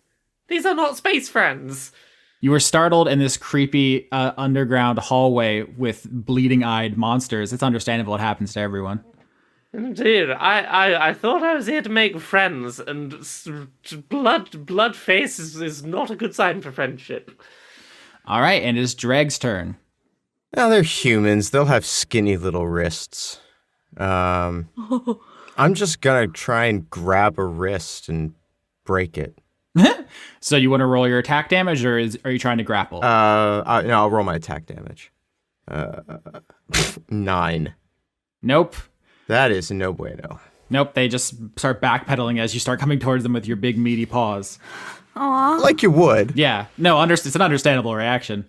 These are not space friends. You were startled in this creepy underground hallway with bleeding-eyed monsters. It's understandable. It happens to everyone. Indeed, I thought I was here to make friends, and blood face is not a good sign for friendship. All right, and it's Dregg's turn. Now they're humans. They'll have skinny little wrists. I'm just gonna try and grab a wrist and break it. So you want to roll your attack damage, or are you trying to grapple? No, I'll roll my attack damage. 9. Nope. That is no bueno. Nope, they just start backpedaling as you start coming towards them with your big meaty paws. Aw. Like you would. Yeah, no, it's an understandable reaction.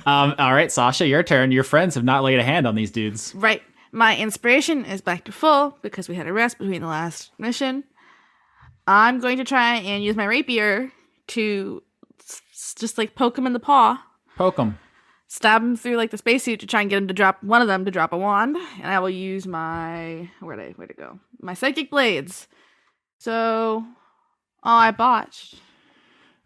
All right, Sasha, your turn. Your friends have not laid a hand on these dudes. Right. My inspiration is back to full because we had a rest between the last mission. I'm going to try and use my rapier to just like poke him in the paw. Poke them. Stab him through like the spacesuit to try and get him to drop one of them to drop a wand, and I will use my where'd it go? My psychic blades. So, I botched.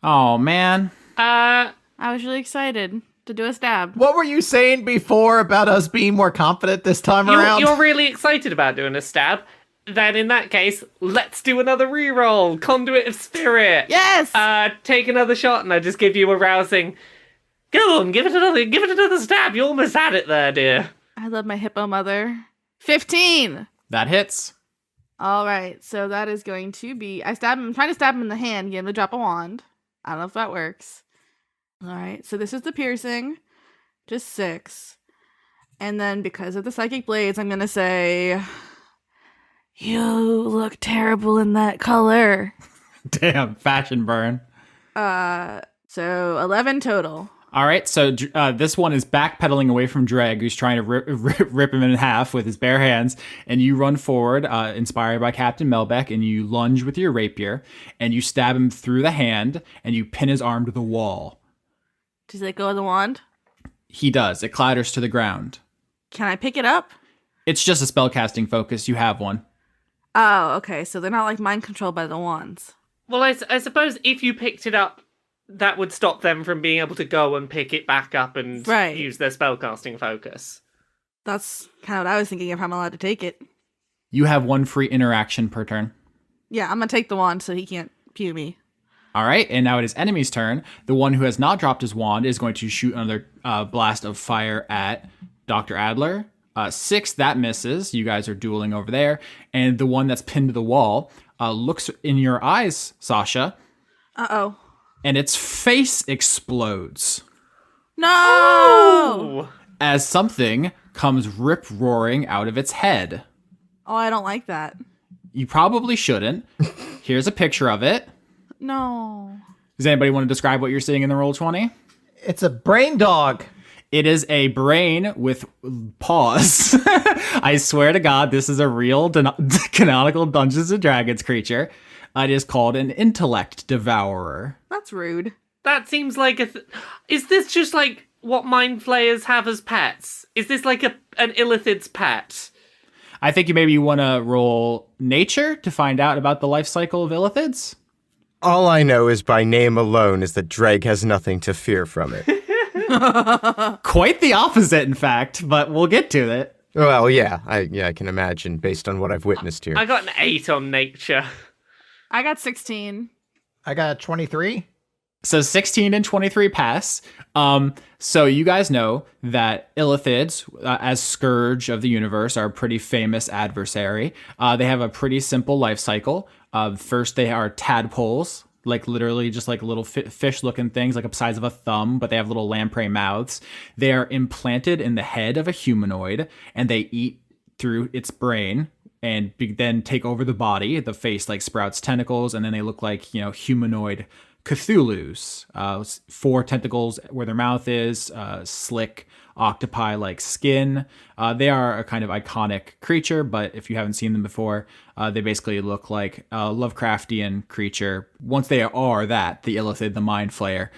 Oh man. I was really excited to do a stab. What were you saying before about us being more confident this time around? You're really excited about doing a stab. Then in that case, let's do another reroll. Conduit of Spirit. Yes. Take another shot, and I just give you a rousing. Go on, give it another stab. You almost had it there, dear. I love my hippo mother. 15. That hits. All right, so that is going to be. I'm trying to stab him in the hand, get him to drop a wand. I don't know if that works. All right, so this is the piercing, just 6, and then because of the psychic blades, I'm gonna say, "You look terrible in that color." Damn, fashion burn. So 11 total. All right, so this one is backpedaling away from Dregg, who's trying to rip him in half with his bare hands, and you run forward, inspired by Captain Melbeck, and you lunge with your rapier, and you stab him through the hand, and you pin his arm to the wall. Does it go with the wand? He does. It clatters to the ground. Can I pick it up? It's just a spellcasting focus. You have one. Oh, okay, so they're not like mind controlled by the wands. Well, I suppose if you picked it up, that would stop them from being able to go and pick it back up and use their spellcasting focus. That's kind of what I was thinking, if I'm allowed to take it. You have one free interaction per turn. Yeah, I'm gonna take the wand so he can't pew me. All right, and now it is enemy's turn. The one who has not dropped his wand is going to shoot another blast of fire at Dr. Adler. 6, that misses. You guys are dueling over there. And the one that's pinned to the wall looks in your eyes, Sasha. Uh-oh. And its face explodes No! as something comes rip-roaring out of its head. Oh, I don't like that. You probably shouldn't. Here's a picture of it. No. Does anybody want to describe what you're seeing in the Roll20? It's a brain dog. It is a brain with paws. I swear to God, this is a real canonical Dungeons & Dragons creature. It is called an intellect devourer. That's rude. That seems like is this just like what mind flayers have as pets? Is this like an Illithid's pet? I think you want to roll nature to find out about the life cycle of Illithids. All I know is by name alone is that Dregg has nothing to fear from it. Quite the opposite, in fact, but we'll get to it. Well, yeah, I can imagine based on what I've witnessed here. I got an 8 on nature. I got 16. I got 23. So 16 and 23 pass. So you guys know that Illithids, as Scourge of the Universe, are a pretty famous adversary. They have a pretty simple life cycle. First, they are tadpoles, like literally just like little fish-looking things, like the size of a thumb, but they have little lamprey mouths. They are implanted in the head of a humanoid, and they eat through its brain and then take over the body. The face like sprouts tentacles, and then they look like, humanoid Cthulhu's. 4 tentacles where their mouth is, slick octopi-like skin. They are a kind of iconic creature, but if you haven't seen them before, they basically look like a Lovecraftian creature. Once they are that, the Illithid, the Mind Flayer,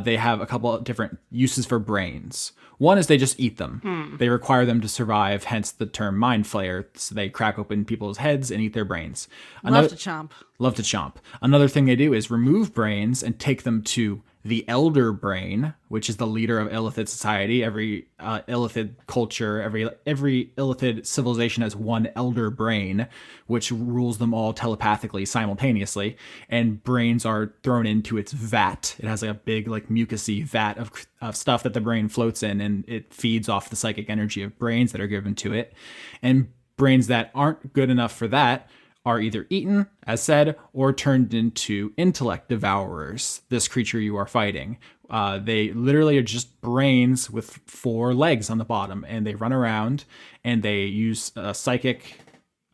they have a couple of different uses for brains. One is they just eat them. They require them to survive, hence the term Mind Flayer. So they crack open people's heads and eat their brains. Love to chomp. Love to chomp. Another thing they do is remove brains and take them to the Elder Brain, which is the leader of Illithid society. Every Illithid culture, every Illithid civilization has one Elder Brain, which rules them all telepathically simultaneously. And brains are thrown into its vat. It has like a big, like mucousy vat of stuff that the brain floats in, and it feeds off the psychic energy of brains that are given to it. And brains that aren't good enough for that are either eaten, as said, or turned into intellect devourers, this creature you are fighting. They literally are just brains with 4 legs on the bottom, and they run around, and they use psychic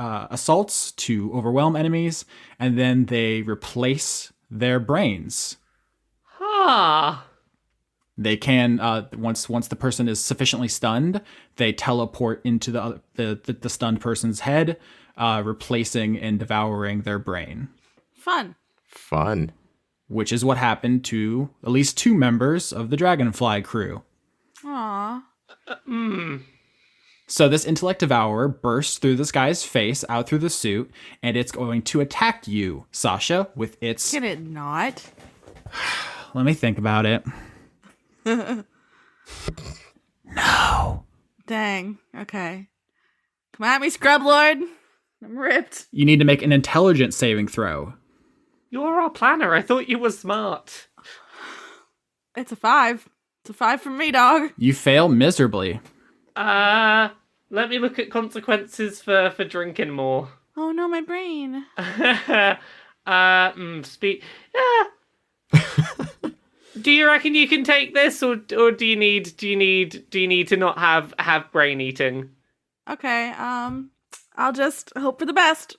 assaults to overwhelm enemies, and then they replace their brains. Huh. They can, once the person is sufficiently stunned, they teleport into the stunned person's head, replacing and devouring their brain. Fun. Which is what happened to at least 2 members of the Dragonfly crew. Aww. So this intellect devourer bursts through this guy's face, out through the suit, and it's going to attack you, Sasha, with its... Can it not? Let me think about it. No. Dang. Okay. Come at me, Scrub Lord. I'm ripped. You need to make an intelligence saving throw. You're our planner. I thought you were smart. It's a 5. It's a 5 from me, dog. You fail miserably. Let me look at consequences for drinking more. Oh no, my brain. Do you reckon you can take this, or do you need to not have brain eating? Okay, I'll just hope for the best.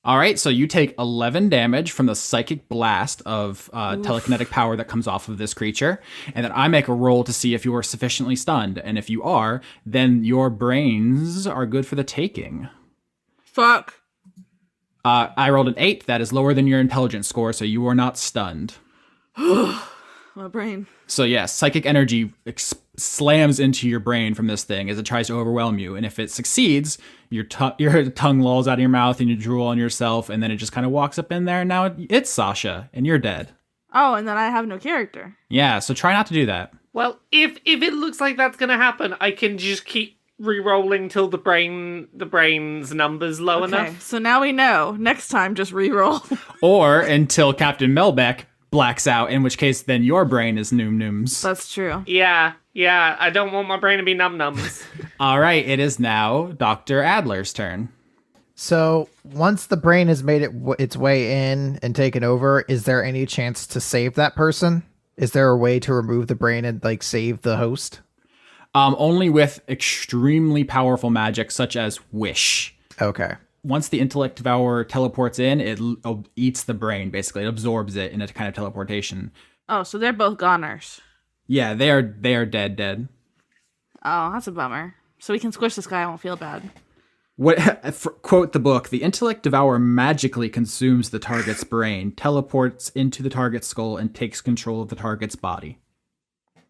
All right, so you take 11 damage from the psychic blast of telekinetic power that comes off of this creature, and then I make a roll to see if you are sufficiently stunned, and if you are, then your brains are good for the taking. Fuck. I rolled an 8. That is lower than your intelligence score, so you are not stunned. My brain. So yes, psychic energy slams into your brain from this thing as it tries to overwhelm you. And if it succeeds, your tongue lolls out of your mouth and you drool on yourself, and then it just kind of walks up in there, and now it's Sasha, and you're dead. Oh, and then I have no character. Yeah, so try not to do that. Well, if it looks like that's gonna happen, I can just keep re-rolling till the brain's number's low enough. So now we know. Next time, just re-roll. Or until Captain Melbeck blacks out, in which case then your brain is Noom-Nooms. That's true. Yeah, I don't want my brain to be num-nums. All right, it is now Dr. Adler's turn. So once the brain has made its way in and taken over, is there any chance to save that person? Is there a way to remove the brain and like save the host? Only with extremely powerful magic such as Wish. Okay. Once the intellect devourer teleports in, it eats the brain, basically. It absorbs it in a kind of teleportation. Oh, so they're both goners. Yeah, they are dead. Oh, that's a bummer. So we can squish this guy, I won't feel bad. Quote the book, the intellect devourer magically consumes the target's brain, teleports into the target's skull, and takes control of the target's body.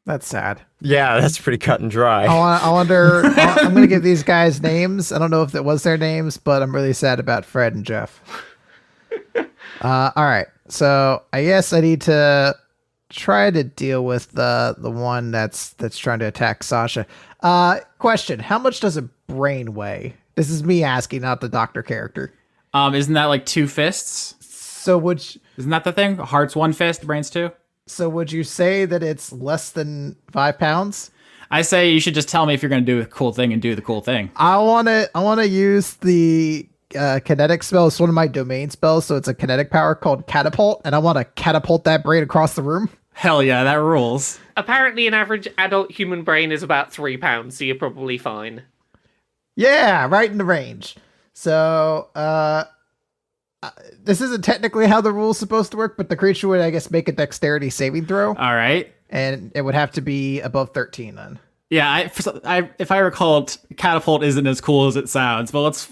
That's sad. Yeah, that's pretty cut and dry. I wonder. I'm going to give these guys names. I don't know if it was their names, but I'm really sad about Fred and Jeff. All right. So I guess I need to try to deal with the one that's trying to attack Sasha. Question: how much does a brain weigh? This is me asking, not the doctor character. Isn't that like 2 fists? So Isn't that the thing? Heart's 1 fist, brains 2? So would you say that it's less than 5 pounds? I say you should just tell me if you're going to do a cool thing and do the cool thing. I want to use the kinetic spell. It's one of my domain spells, so it's a kinetic power called catapult, and I want to catapult that brain across the room. Hell yeah, that rules. Apparently, an average adult human brain is about 3 pounds, so you're probably fine. Yeah, right in the range. So, this isn't technically how the rule's supposed to work, but the creature would, I guess, make a dexterity saving throw. All right. And it would have to be above 13 then. Yeah, if I recall, catapult isn't as cool as it sounds, but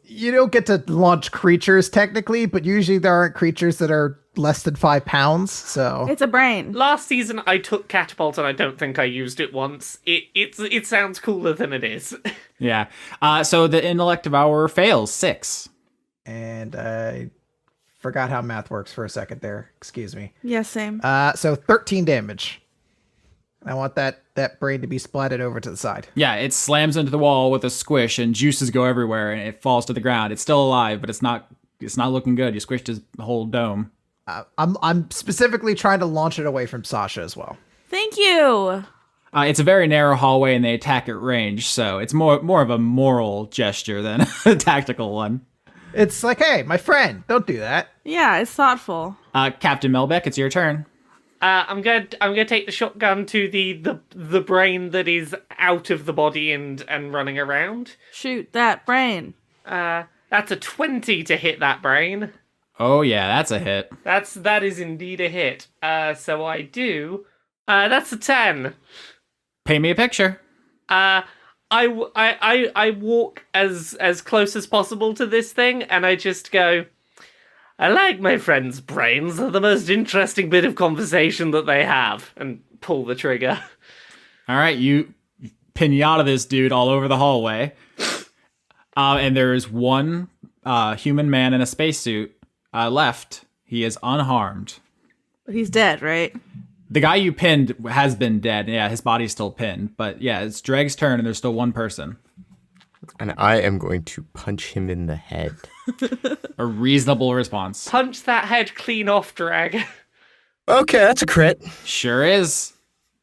You don't get to launch creatures technically, but usually there aren't creatures that are less than 5 pounds. So It's a brain. Last season, I took catapult, and I don't think I used it once. It sounds cooler than it is. yeah. So the intellect devourer fails 6. and I forgot how math works for a second there. Excuse me. Yeah, same. So 13 damage. I want that brain to be splatted over to the side. Yeah, it slams into the wall with a squish, and juices go everywhere, and it falls to the ground. It's still alive, but it's not looking good. You squished his whole dome. I'm specifically trying to launch it away from Sasha as well. Thank you. It's a very narrow hallway, and they attack at range, so it's more of a moral gesture than a tactical one. It's like, hey, my friend, don't do that. Yeah, it's thoughtful. Captain Melbeck, it's your turn. I'm gonna take the shotgun to the brain that is out of the body and running around. Shoot that brain. That's a 20 to hit that brain. Oh yeah, that's a hit. That is indeed a hit. So I do. That's a 10. Paint me a picture. I walk as close as possible to this thing, and I just go, I like my friends' brains. They're the most interesting bit of conversation that they have. And pull the trigger. All right, you pinata this dude all over the hallway. And there is one human man in a spacesuit left. He is unharmed. But he's dead, right? The guy you pinned has been dead. Yeah, his body's still pinned. But yeah, it's Dregg's turn, and there's still one person. And I am going to punch him in the head. A reasonable response. Punch that head clean off, Dregg. Okay, that's a crit. Sure is.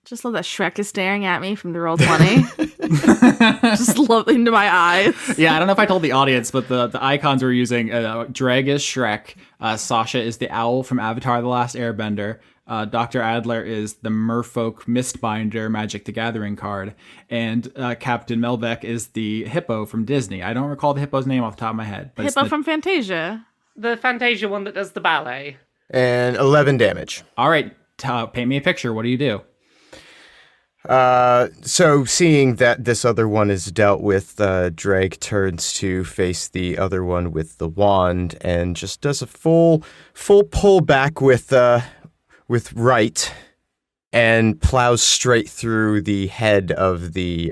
Just love that Shrek is staring at me from the Roll20. Just love into my eyes. Yeah, I don't know if I told the audience, but the icons we're using, Dregg is Shrek, Sasha is the owl from Avatar: The Last Airbender, Dr. Adler is the Merfolk Mistbinder Magic the Gathering card, and Captain Melbeck is the hippo from Disney. I don't recall the hippo's name off the top of my head. But Hippo from Fantasia. The Fantasia one that does the ballet. And 11 damage. All right, paint me a picture. What do you do? So seeing that this other one is dealt with, Dregg turns to face the other one with the wand and just does a full pull back with right and plows straight through the head of the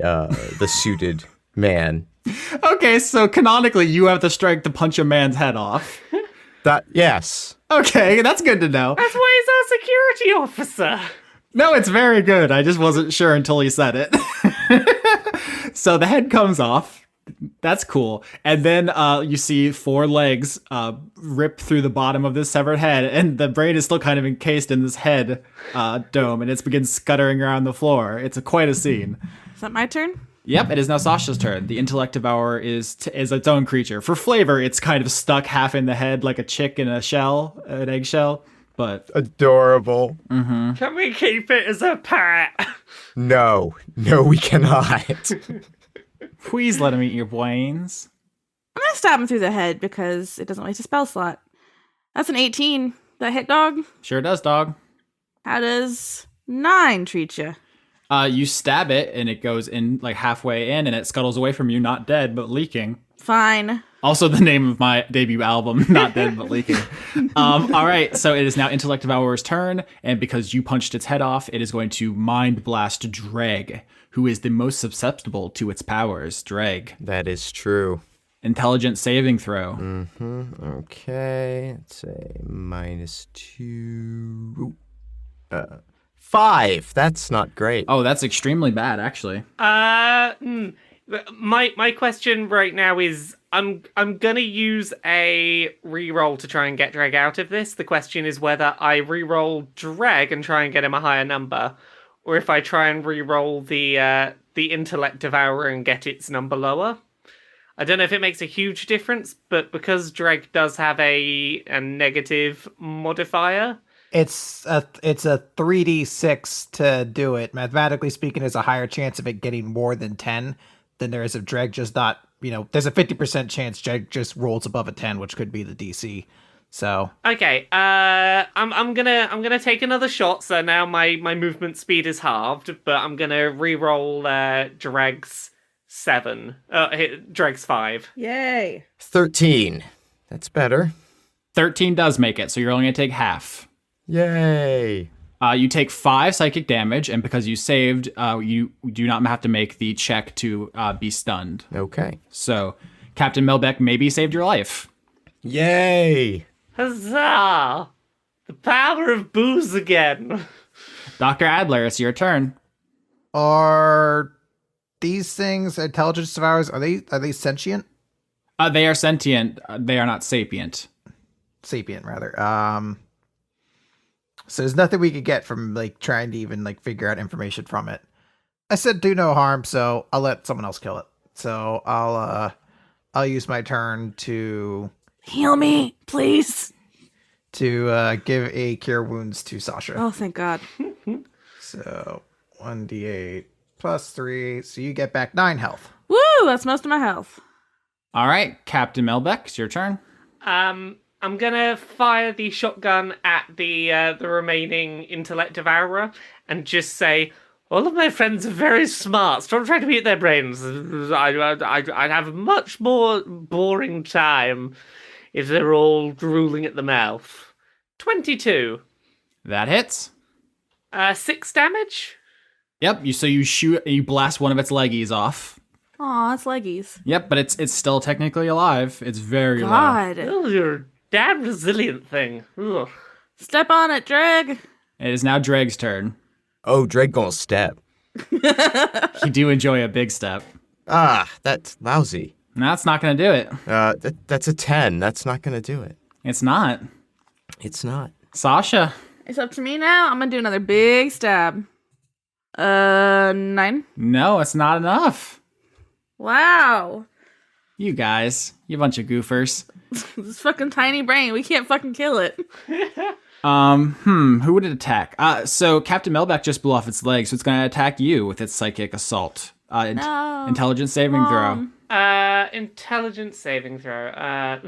suited man. Okay, so canonically, you have the strength to punch a man's head off. Yes. Okay, that's good to know. That's why he's our security officer. No, it's very good. I just wasn't sure until he said it. So the head comes off. That's cool. And then you see 4 legs rip through the bottom of this severed head, and the brain is still kind of encased in this head dome, and it begins scuttering around the floor. It's quite a scene. Is that my turn? Yep, it is now Sasha's turn. The intellect devourer is its own creature. For flavor, it's kind of stuck half in the head like a chick in a shell, an eggshell. But adorable. Mm-hmm. Can we keep it as a pet? No, we cannot. Please let him eat your brains. I'm gonna stab him through the head because it doesn't waste a spell slot. That's an 18. That hit, dog? Sure does, dog. How does 9 treat you? You stab it, and it goes in like halfway in, and it scuttles away from you, not dead, but leaking. Fine. Also the name of my debut album, Not Dead But Leaking. All right, so it is now Intellect Devourer's turn, and because you punched its head off, it is going to Mind Blast Dregg, who is the most susceptible to its powers. Dregg. That is true. Intelligence saving throw. Mm-hmm. Okay, let's say -2. 5. That's not great. Oh, that's extremely bad, actually. My question right now is I'm gonna use a reroll to try and get Dregg out of this. The question is whether I reroll Dregg and try and get him a higher number, or if I try and reroll the Intellect Devourer and get its number lower. I don't know if it makes a huge difference, but because Dregg does have a negative modifier. It's a 3d6 to do it. Mathematically speaking, there's a higher chance of it getting more than 10 than there is if Dregg just not, there's a 50% chance Dregg just rolls above a 10, which could be the DC. So Okay, I'm gonna take another shot. So now my movement speed is halved, but I'm gonna re-roll Dregg's 5. Yay. 13. That's better. 13 does make it, so you're only going to take half. Yay. You take 5 psychic damage, and because you saved, you do not have to make the check to be stunned. Okay. So, Captain Melbeck maybe saved your life. Yay. Huzzah! The power of booze again. Dr. Adler, it's your turn. are these things intelligence devours? Are they sentient? They are sentient. They are not sapient. Sapient, rather. So there's nothing we could get from like trying to even like figure out information from it. I said do no harm, so I'll let someone else kill it. So I'll use my turn to Heal me, please. to give a cure wounds to Sasha. Oh, thank God. So 1d8 plus 3, so you get back 9 health. Woo, that's most of my health. All right, Captain Melbeck, it's your turn. I'm gonna fire the shotgun at the remaining intellect devourer and just say, all of my friends are very smart. Stop trying to eat their brains. I'd have a much more boring time if they're all drooling at the mouth. 22. That hits. 6 damage? Yep, you shoot and you blast one of its leggies off. Aw, it's leggies. Yep, but it's still technically alive. It's very low. God. Oh, you're a damn resilient thing. Ugh. Step on it, Dregg. It is now Dregg's turn. Oh, Dregg gonna step. He do enjoy a big step. Ah, that's lousy. That's not going to do it. That's a 10. That's not gonna do it. It's not. It's not. Sasha. It's up to me now. I'm gonna do another big stab. 9. No, it's not enough. Wow. You guys, you bunch of goofers. This fucking tiny brain. We can't fucking kill it. Who would it attack? So Captain Melbeck just blew off its leg, so it's going to attack you with its psychic assault. No. Intelligence saving throw. Intelligence saving throw. I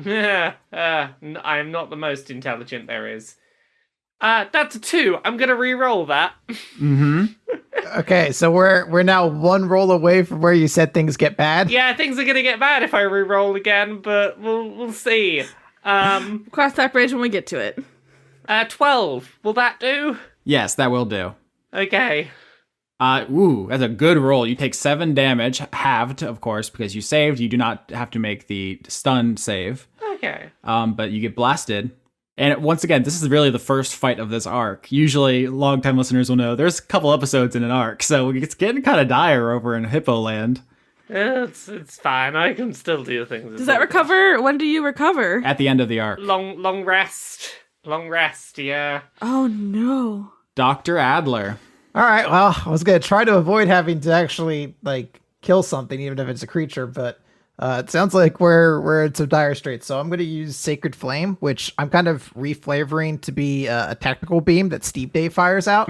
am not the most intelligent there is. That's a 2. I'm gonna re-roll that. Okay, so we're now one roll away from where you said things get bad. Yeah, things are gonna get bad if I re-roll again, but we'll see. Cross that bridge when we get to it. 12. Will that do? Yes, that will do. Okay. That's a good roll. You take 7 damage, halved, of course, because you saved. You do not have to make the stun save. Okay. But you get blasted. And once again, this is really the first fight of this arc. Usually, longtime listeners will know there's a couple episodes in an arc, so it's getting kind of dire over in Hippo Land. It's fine. I can still do things. Does that recover? When do you recover? At the end of the arc. Long rest. Long rest, yeah. Oh, no. Dr. Adler. All right, well, I was going to try to avoid having to actually like kill something, even if it's a creature, but it sounds like we're in some dire straits. So I'm going to use Sacred Flame, which I'm kind of reflavoring to be a technical beam that Steve Dave fires out.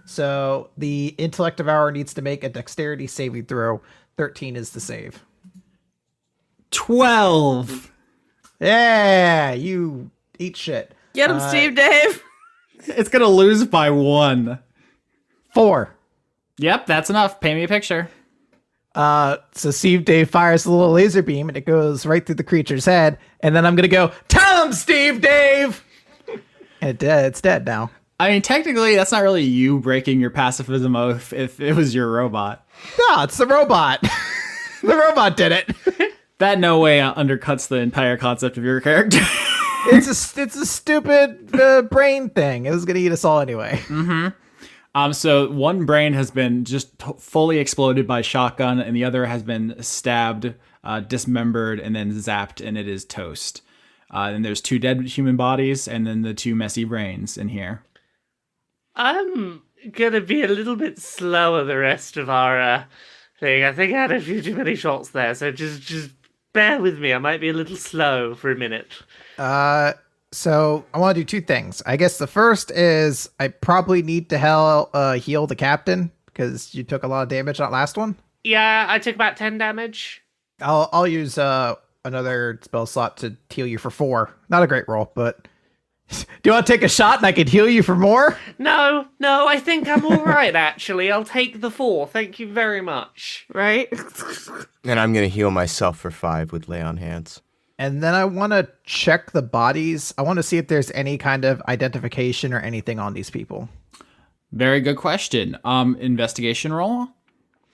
So the Intellect Devourer needs to make a Dexterity saving throw. 13 is the save. 12. Yeah, you eat shit. Get him, Steve Dave. It's going to lose by 1. 4. Yep, that's enough. Paint me a picture. So Steve Dave fires a little laser beam and it goes right through the creature's head. And then I'm going to go, tell him, Steve Dave! And it's dead now. I mean, technically, that's not really you breaking your pacifism oath if it was your robot. No, it's the robot. The robot did it. That no way undercuts the entire concept of your character. It's a stupid brain thing. It was going to eat us all anyway. So one brain has been just fully exploded by shotgun, and the other has been stabbed, dismembered, and then zapped, and it is toast. And there's 2 dead human bodies, and then the 2 messy brains in here. I'm gonna be a little bit slower the rest of our thing. I think I had a few too many shots there, so just bear with me. I might be a little slow for a minute. So I want to do 2 things. I guess the first is I probably need to heal the captain because you took a lot of damage on that last one. Yeah, I took about 10 damage. I'll use another spell slot to heal you for 4. Not a great roll, but Do you want to take a shot and I can heal you for more? No, I think I'm all right, actually. I'll take the 4. Thank you very much. Right? And I'm going to heal myself for 5 with lay on hands. And then I want to check the bodies. I want to see if there's any kind of identification or anything on these people. Very good question. Investigation roll.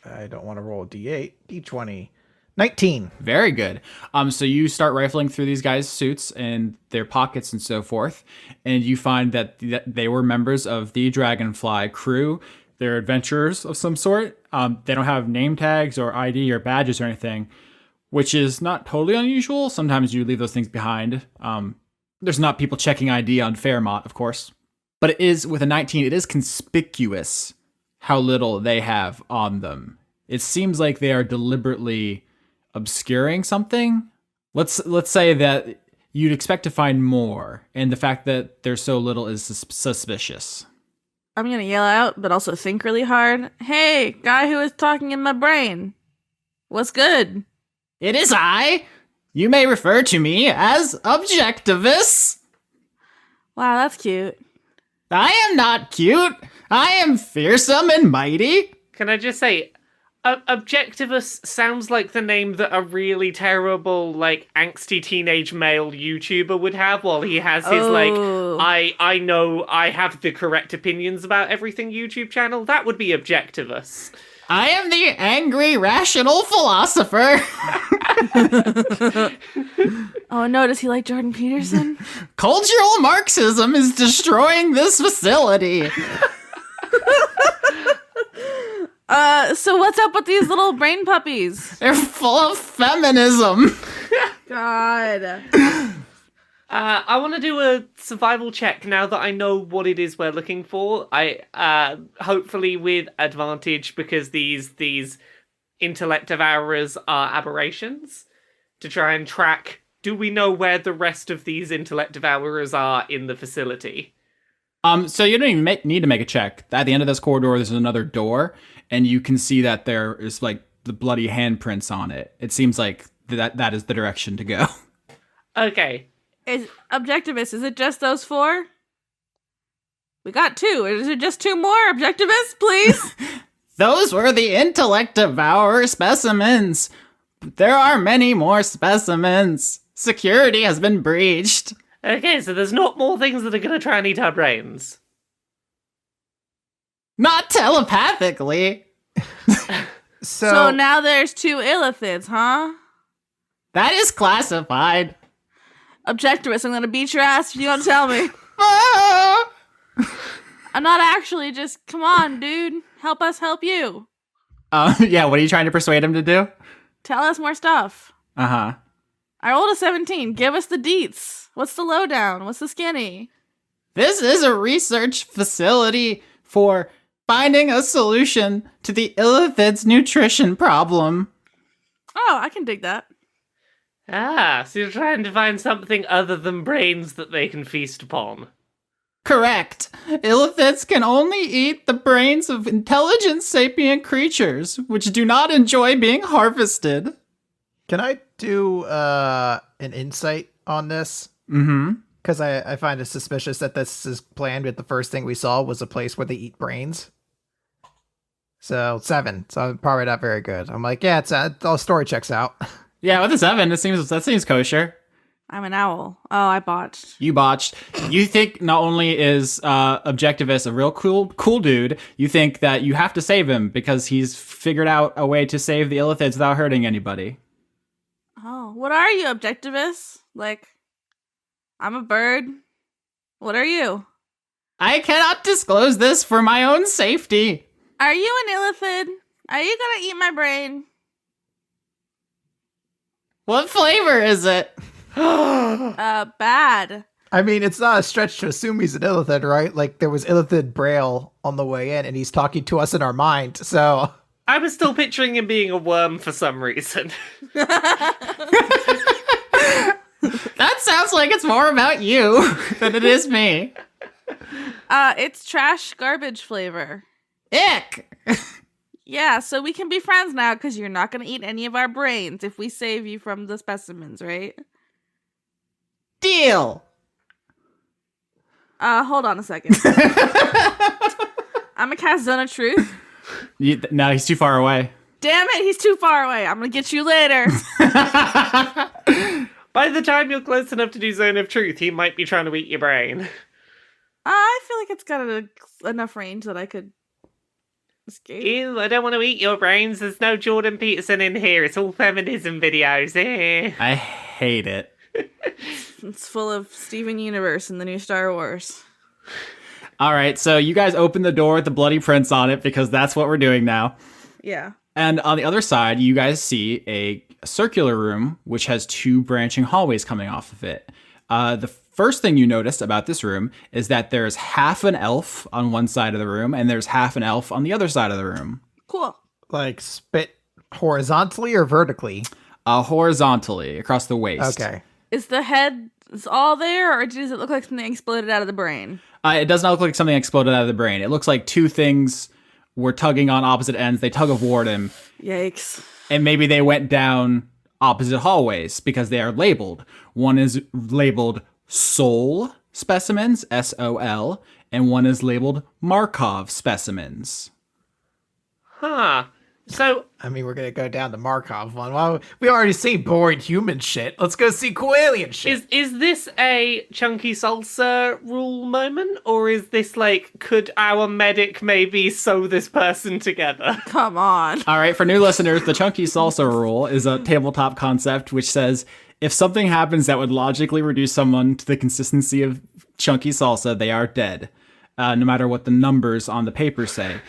I don't want to roll a D8. D20. 19. Very good. So you start rifling through these guys' suits and their pockets and so forth, and you find that they were members of the Dragonfly crew. They're adventurers of some sort. They don't have name tags or ID or badges or anything, which is not totally unusual. Sometimes you leave those things behind. There's not people checking ID on Fermat, of course. But it is, with a 19, it is conspicuous how little they have on them. It seems like they are deliberately obscuring something. Let's say that you'd expect to find more, and the fact that there's so little is suspicious. I'm gonna yell out, but also think really hard. Hey, guy who is talking in my brain. What's good? It is I. You may refer to me as Objectivus. Wow, that's cute. I am not cute. I am fearsome and mighty. Can I just say, Objectivus sounds like the name that a really terrible, like, angsty teenage male YouTuber would have while he has his, Oh. I know I have the correct opinions about everything YouTube channel. That would be Objectivus. I am the angry, rational philosopher. Oh no, does he like Jordan Peterson? Cultural Marxism is destroying this facility. So what's up with these little brain puppies? They're full of feminism. God. I want to do a survival check now that I know what it is we're looking for. I hopefully with advantage, because these intellect devourers are aberrations, to try and track, do we know where the rest of these intellect devourers are in the facility? So you don't even need to make a check. At the end of this corridor, there's another door, and you can see that there is like the bloody handprints on it. It seems like that is the direction to go. Okay. Is Objectivist, is it just those 4? We got 2. Is it just 2 more? Objectivist, please? Those were the intellect devourer specimens. There are many more specimens. Security has been breached. Okay, so there's not more things that are going to try and eat our brains. Not telepathically. So now there's 2 illithids, huh? That is classified. Objectivist, I'm gonna beat your ass if you don't tell me. Ah! I'm not actually, just come on, dude. Help us help you. Yeah, what are you trying to persuade him to do? Tell us more stuff. Uh-huh. I rolled a 17. Give us the deets. What's the lowdown? What's the skinny? This is a research facility for finding a solution to the illithid's nutrition problem. Oh, I can dig that. Ah, so you're trying to find something other than brains that they can feast upon. Correct. Illithids can only eat the brains of intelligent sapient creatures, which do not enjoy being harvested. Can I do an insight on this? Mm-hmm. Because I find it suspicious that this is planned with the first thing we saw was a place where they eat brains. So 7. So I'm probably not very good. I'm like, yeah, the story checks out. Yeah, with a 7, that seems kosher. I'm an owl. Oh, I botched. You botched. You think not only is Objectivist a real cool dude, you think that you have to save him because he's figured out a way to save the illithids without hurting anybody. Oh, what are you, Objectivist? Like, I'm a bird. What are you? I cannot disclose this for my own safety. Are you an illithid? Are you gonna eat my brain? What flavor is it? Bad. I mean, it's not a stretch to assume he's an illithid, right? Like, there was illithid braille on the way in, and he's talking to us in our mind, so... I was still picturing him being a worm for some reason. That sounds like it's more about you than it is me. It's trash garbage flavor. Ick! Yeah, so we can be friends now because you're not gonna eat any of our brains if we save you from the specimens, right? Deal! Hold on a second. I'm gonna cast Zone of Truth. No, he's too far away. Damn it, he's too far away. I'm gonna get you later. By the time you're close enough to do Zone of Truth, he might be trying to eat your brain. I feel like it's got enough range that I could escape. Ew, I don't want to eat your brains. There's no Jordan Peterson in here. It's all feminism videos. I hate it. It's full of Steven Universe and the new Star Wars. All right, so you guys open the door with the bloody prints on it because that's what we're doing now. Yeah. And on the other side, you guys see a circular room which has 2 branching hallways coming off of it. The first thing you notice about this room is that there's half an elf on one side of the room and there's half an elf on the other side of the room. Cool. Like spit horizontally or vertically? Horizontally across the waist. Okay. Is the head all there, or does it look like something exploded out of the brain? It does not look like something exploded out of the brain. It looks like 2 things were tugging on opposite ends. They tug of warred him. Yikes. And maybe they went down opposite hallways because they are labeled. One is labeled Sol specimens, S-O-L, and one is labeled Markov specimens. Huh. So, I mean, we're going to go down the Markov one. Well, we already see boring human shit. Let's go see cool alien shit. is this a chunky salsa rule moment? Or is this like, could our medic maybe sew this person together? Come on. All right, for new listeners, the Chunky Salsa rule is a tabletop concept which says if something happens that would logically reduce someone to the consistency of chunky salsa, they are dead. No matter what the numbers on the paper say.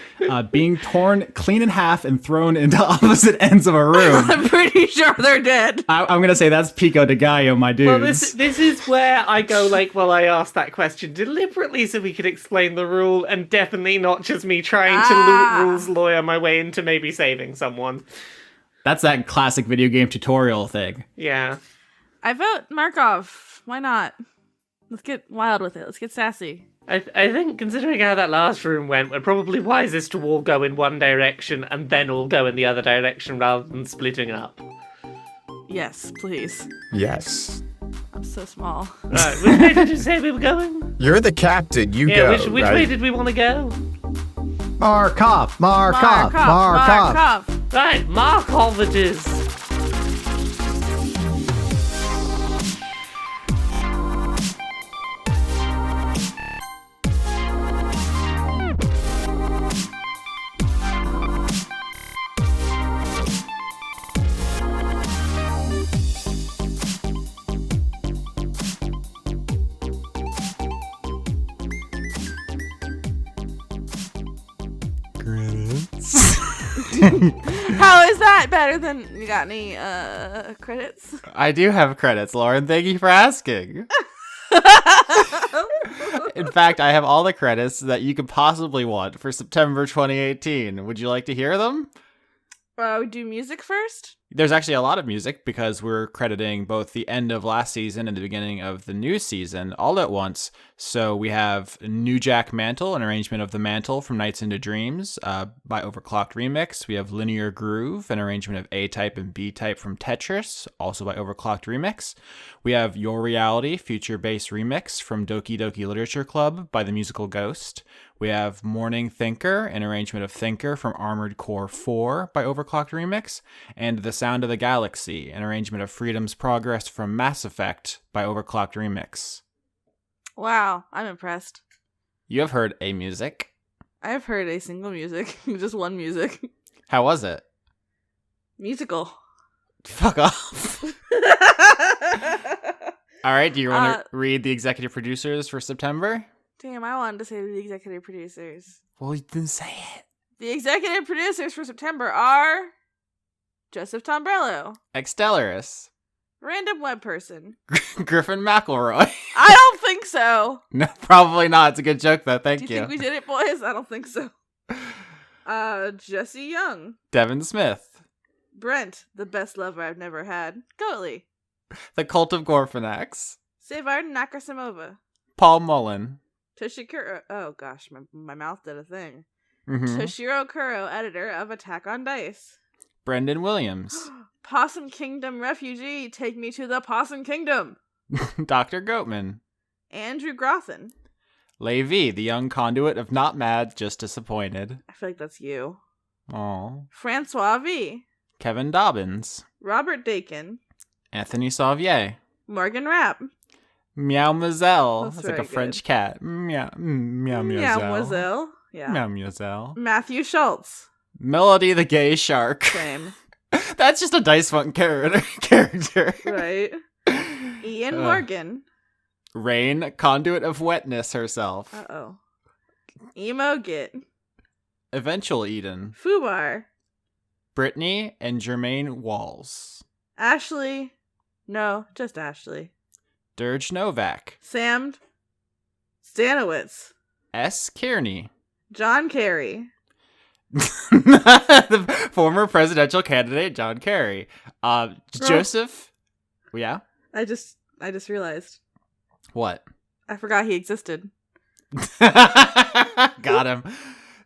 Being torn clean in half and thrown into opposite ends of a room. I'm pretty sure they're dead. I'm going to say that's Pico de Gallo, my dudes. Well, this is where I go like, well, I asked that question deliberately so we could explain the rule, and definitely not just me trying to rules lawyer my way into maybe saving someone. That's that classic video game tutorial thing. Yeah. I vote Markov. Why not? Let's get wild with it. Let's get sassy. I think, considering how that last room went, we're probably wisest to all go in one direction and then all go in the other direction rather than splitting up. Yes, please. Yes. I'm so small. Right, which way did you say we were going? You're the captain. You go. Which right? way did we want to go? Markov. Markov. Right, Markov it is. How is that better than you got any credits? I do have credits, Lauren. Thank you for asking. In fact, I have all the credits that you could possibly want for September 2018. Would you like to hear them? We do music first? There's actually a lot of music because we're crediting both the end of last season and the beginning of the new season all at once. So we have New Jack Mantle, an arrangement of The Mantle from Nights into Dreams by Overclocked Remix. We have Linear Groove, an arrangement of A-Type and B-Type from Tetris, also by Overclocked Remix. We have Your Reality, Future Bass Remix from Doki Doki Literature Club by The Musical Ghost. We have Morning Thinker, an arrangement of Thinker from Armored Core 4 by Overclocked Remix, and The Sound of the Galaxy, an arrangement of Freedom's Progress from Mass Effect by Overclocked Remix. Wow, I'm impressed. You have heard a music. I've heard a single music, just one music. How was it? Musical. Fuck off. All right, do you want to read the executive producers for September? Damn, I wanted to say the executive producers. Well, you didn't say it. The executive producers for September are Joseph Tombrello, Extellaris. Random Web Person. Griffin McElroy. I don't think so. No, probably not. It's a good joke, though. Thank Do you think we did it, boys? I don't think so. Jesse Young. Devin Smith. Brent, the best lover I've never had. Goatley. The Cult of Gorfanax. Savard Nakasimova. Paul Mullen. Toshikuro. Oh gosh, my mouth did a thing. Mm-hmm. Toshiro Kuro, editor of Attack on Dice. Brendan Williams. Possum Kingdom refugee, take me to the Possum Kingdom. Dr. Goatman. Andrew Grothin. Levi, the young conduit of not mad, just disappointed. I feel like that's you. Aw. Francois V. Kevin Dobbins. Robert Dakin. Anthony Sauvier. Morgan Rapp. Meow-mazel. That's That's like a very French good. cat. Meow-meow-meow. Mademoiselle. Yeah. Meow-meow-zel. Matthew Schultz. Melody the gay shark. Same. That's just a Dice Funk character. Right. Ian Ugh. Morgan. Rain, conduit of wetness herself. Uh-oh. Emo Git. Eventual Eden. Fubar. Brittany and Jermaine Walls. Ashley. No, just Ashley. Dirge Novak. Sam Stanowitz. S. Kearney. John Kerry. The former presidential candidate, John Kerry. Joseph. Yeah? I just realized. What? I forgot he existed. Got him.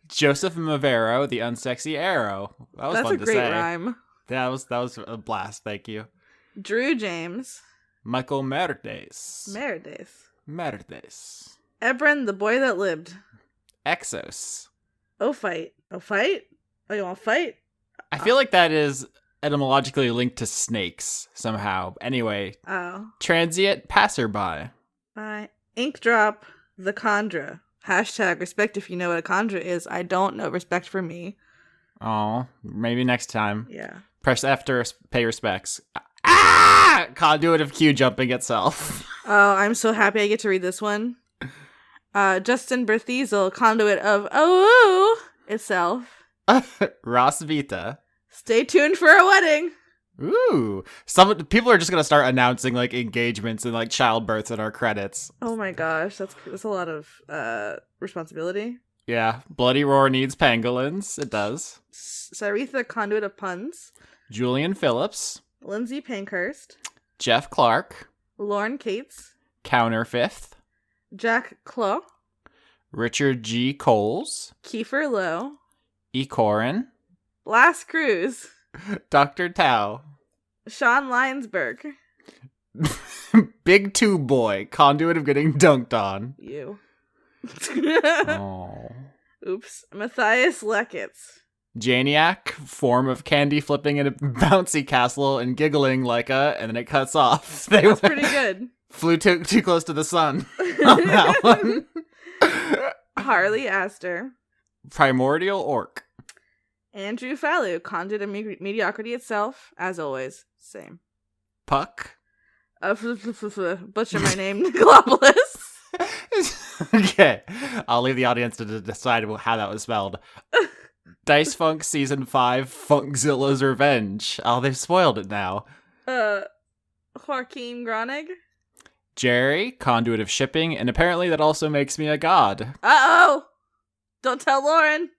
Joseph Mavero, the unsexy arrow. That was That's fun a to great say. rhyme. That was a blast. Thank you. Drew James. Michael Merdes. Merdes. Ebron, the boy that lived. Exos. Oh, fight. Oh, fight? Oh, you want to fight? I feel like that is etymologically linked to snakes somehow. Anyway, Oh. transient passerby. Bye. Ink drop. The Chondra. Hashtag respect if you know what a Chondra is. I don't know. Respect for me. Oh, maybe next time. Yeah. Press F to pay respects. Ah! Conduit of Q jumping itself. Oh, I'm so happy I get to read this one. Justin Berthiesel, conduit of itself. Ross Vita. Stay tuned for a wedding. Ooh. Some people are just gonna start announcing like engagements and like childbirths in our credits. Oh my gosh, that's a lot of responsibility. Yeah. Bloody Roar needs pangolins. It does. Saritha, conduit of puns. Julian Phillips. Lindsay Pankhurst. Jeff Clark. Lauren Cates. Counter Fifth. Jack Clough. Richard G. Coles. Kiefer Lowe. E. Corin. Blast Cruz. Dr. Tao. Sean Lynsberg. Big Two Boy, conduit of getting dunked on. You. Oh. Oops. Matthias Leckitz. Janiac, form of candy flipping in a bouncy castle and giggling like and then it cuts off. They That's pretty good. flew too close to the sun on that one. Harley Astor. Primordial Orc. Andrew Fallu, conduit of mediocrity itself, as always. Same. Puck. Butcher my name, Globulus. Okay, I'll leave the audience to decide how that was spelled. Dice Funk Season 5, Funkzilla's Revenge. Oh, they've spoiled it now. Joaquin Gronig. Jerry, conduit of shipping, and apparently that also makes me a god. Uh-oh! Don't tell Lauren.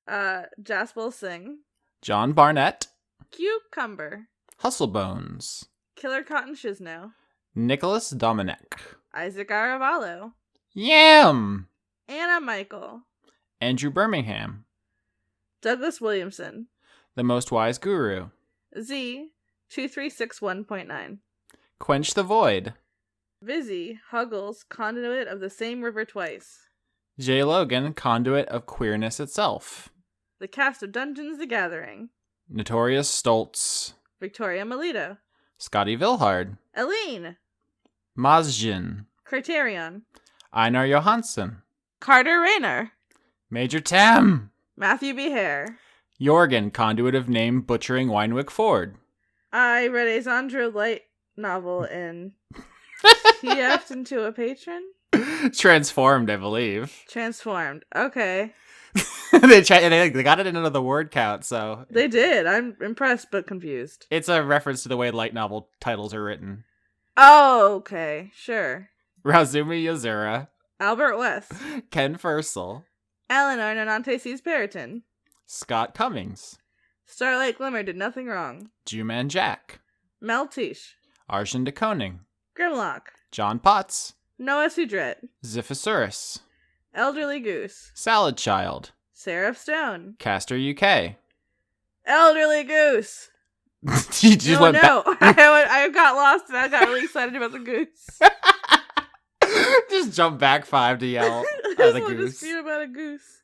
Jaspel Singh. John Barnett. Cucumber. Hustlebones. Killer Cotton Shizno. Nicholas Dominic. Isaac Aravallo. Yam! Anna Michael. Andrew Birmingham. Douglas Williamson. The Most Wise Guru. Z. 2361.9. Quench the Void. Vizzy. Huggles. Conduit of the same river twice. J. Logan, conduit of queerness itself. The cast of Dungeons the Gathering. Notorious Stoltz. Victoria Melito. Scotty Vilhard. Aline. Mazjin. Criterion. Einar Johansson. Carter Rayner. Major Tam. Matthew B. Hare. Jorgen, conduit of name butchering Winewick Ford. I read a Zandra light novel and TF'd into a patron. Transformed, I believe. Transformed. Okay. they got it into the word count, so They did. I'm impressed but confused. it's a reference to the way light novel titles are written. Oh, okay. Sure. Razumi Yazura. Albert West. Ken Fursel. Eleanor Nonante sees Periton. Scott Cummings. Starlight Glimmer did nothing wrong. Jewman Jack. Mel Tish. Arjun de Koning. Grimlock. John Potts. Noah Sudret. Ziphosaurus. Elderly Goose. Salad Child. Seraph Stone. Caster UK. Elderly Goose. You just went no. I got lost and I got really excited about the goose. Just jump back 5 to yell I at just the want to goose. spew about a goose.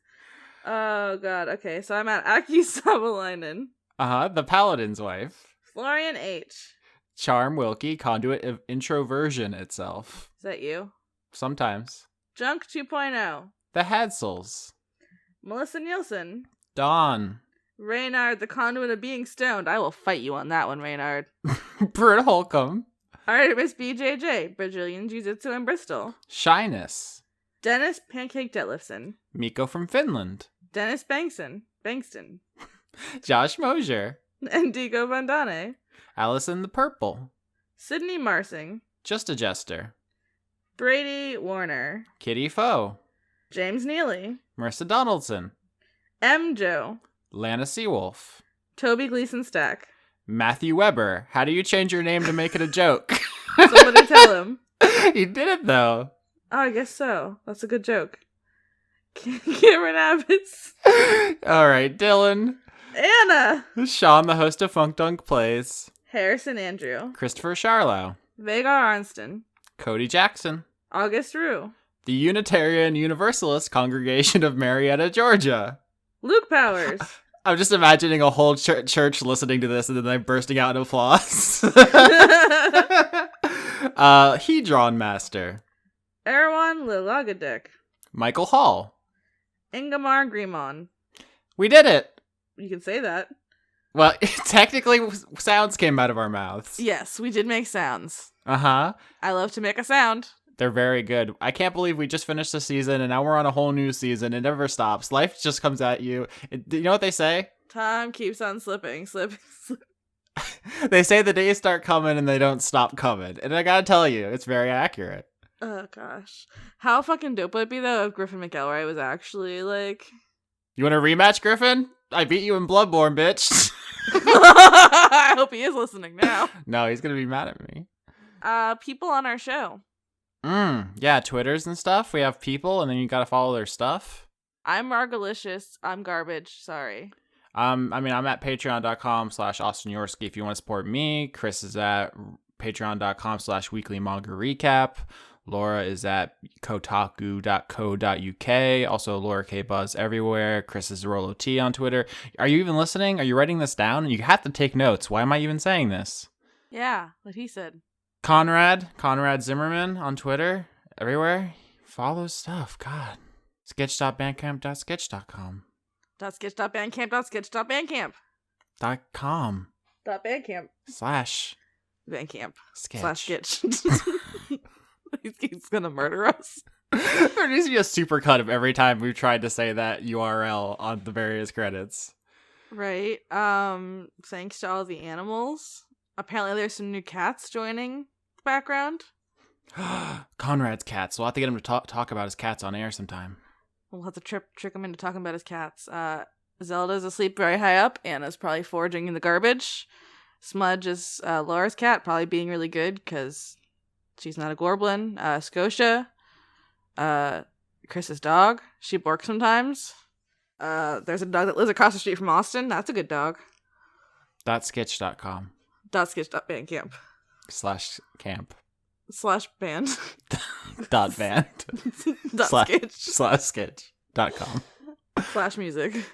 Oh god. Okay, so I'm at Aki Savalainen, The paladin's wife. Florian H. Charm Wilkie, conduit of introversion itself. Is that you? Sometimes. Junk 2.0. The Hadsels. Melissa Nielsen. Dawn. Reynard, the conduit of being stoned. I will fight you on that one, Reynard. Britt Holcomb. Artemis BJJ. Brazilian Jiu-Jitsu in Bristol. Shyness. Dennis Pancake Detlefson. Miko from Finland. Dennis Bankston. Josh Mosier. Indigo Vandane. Allison the Purple. Sydney Marsing. Just a Jester. Brady Warner. Kitty Foe. James Neely. Marissa Donaldson. M. Joe. Lana Seawolf. Toby Gleason Stack. Matthew Weber. How do you change your name to make it a joke? Somebody tell him. He did it though. Oh, I guess so. That's a good joke. Cameron Abbots. All right, Dylan. Anna. Sean, the host of Funk Dunk Plays. Harrison Andrew. Christopher Charlow. Vagar Arnston. Cody Jackson. August Rue. The Unitarian Universalist Congregation of Marietta, Georgia. Luke Powers. I'm just imagining a whole church listening to this and then they bursting out in applause. Hedron Master. Erwan Lilagadek. Michael Hall. Ingamar Grimon. We did it. You can say that. Well, technically, sounds came out of our mouths. Yes, we did make sounds. Uh-huh. I love to make a sound. They're very good. I can't believe we just finished the season and now we're on a whole new season. It never stops. Life just comes at you. You know what they say? Time keeps on slipping. They say the days start coming and they don't stop coming. And I gotta tell you, it's very accurate. Oh, gosh. How fucking dope would it be, though, if Griffin McElroy was actually, like... You want a rematch, Griffin? I beat you in Bloodborne, bitch. I hope he is listening now. No, he's gonna be mad at me. People on our show. Yeah, Twitters and stuff. We have people, and then you gotta follow their stuff. I'm Margalicious. I'm garbage. Sorry. I'm at patreon.com/Austin Yorsky if you want to support me. Chris is at patreon.com/weekly manga recap. Laura is at kotaku.co.uk. Also, Laura K. Buzz everywhere. Chris is Rolo T on Twitter. Are you even listening? Are you writing this down? You have to take notes. Why am I even saying this? Yeah, what he said. Conrad Zimmerman on Twitter. Everywhere. Follow his stuff. God. Sketch.bandcamp.sketch.com. .sketch.bandcamp.sketch.bandcamp. .com. .bandcamp. / Bandcamp. sketch. /sketch. He's gonna murder us. There needs to be a supercut of every time we've tried to say that URL on the various credits. Right. Thanks to all the animals. Apparently there's some new cats joining the background. Conrad's cats. We'll have to get him to talk about his cats on air sometime. We'll have to trick him into talking about his cats. Zelda's asleep very high up. Anna's probably foraging in the garbage. Smudge is Laura's cat, probably being really good because she's not a Gorblin. Scotia, Chris's dog. She barks sometimes. There's a dog that lives across the street from Austin. That's a good dog. .sketch.com. .sketch.bandcamp. /camp. /band. .band. .sketch. /sketch.com. /music.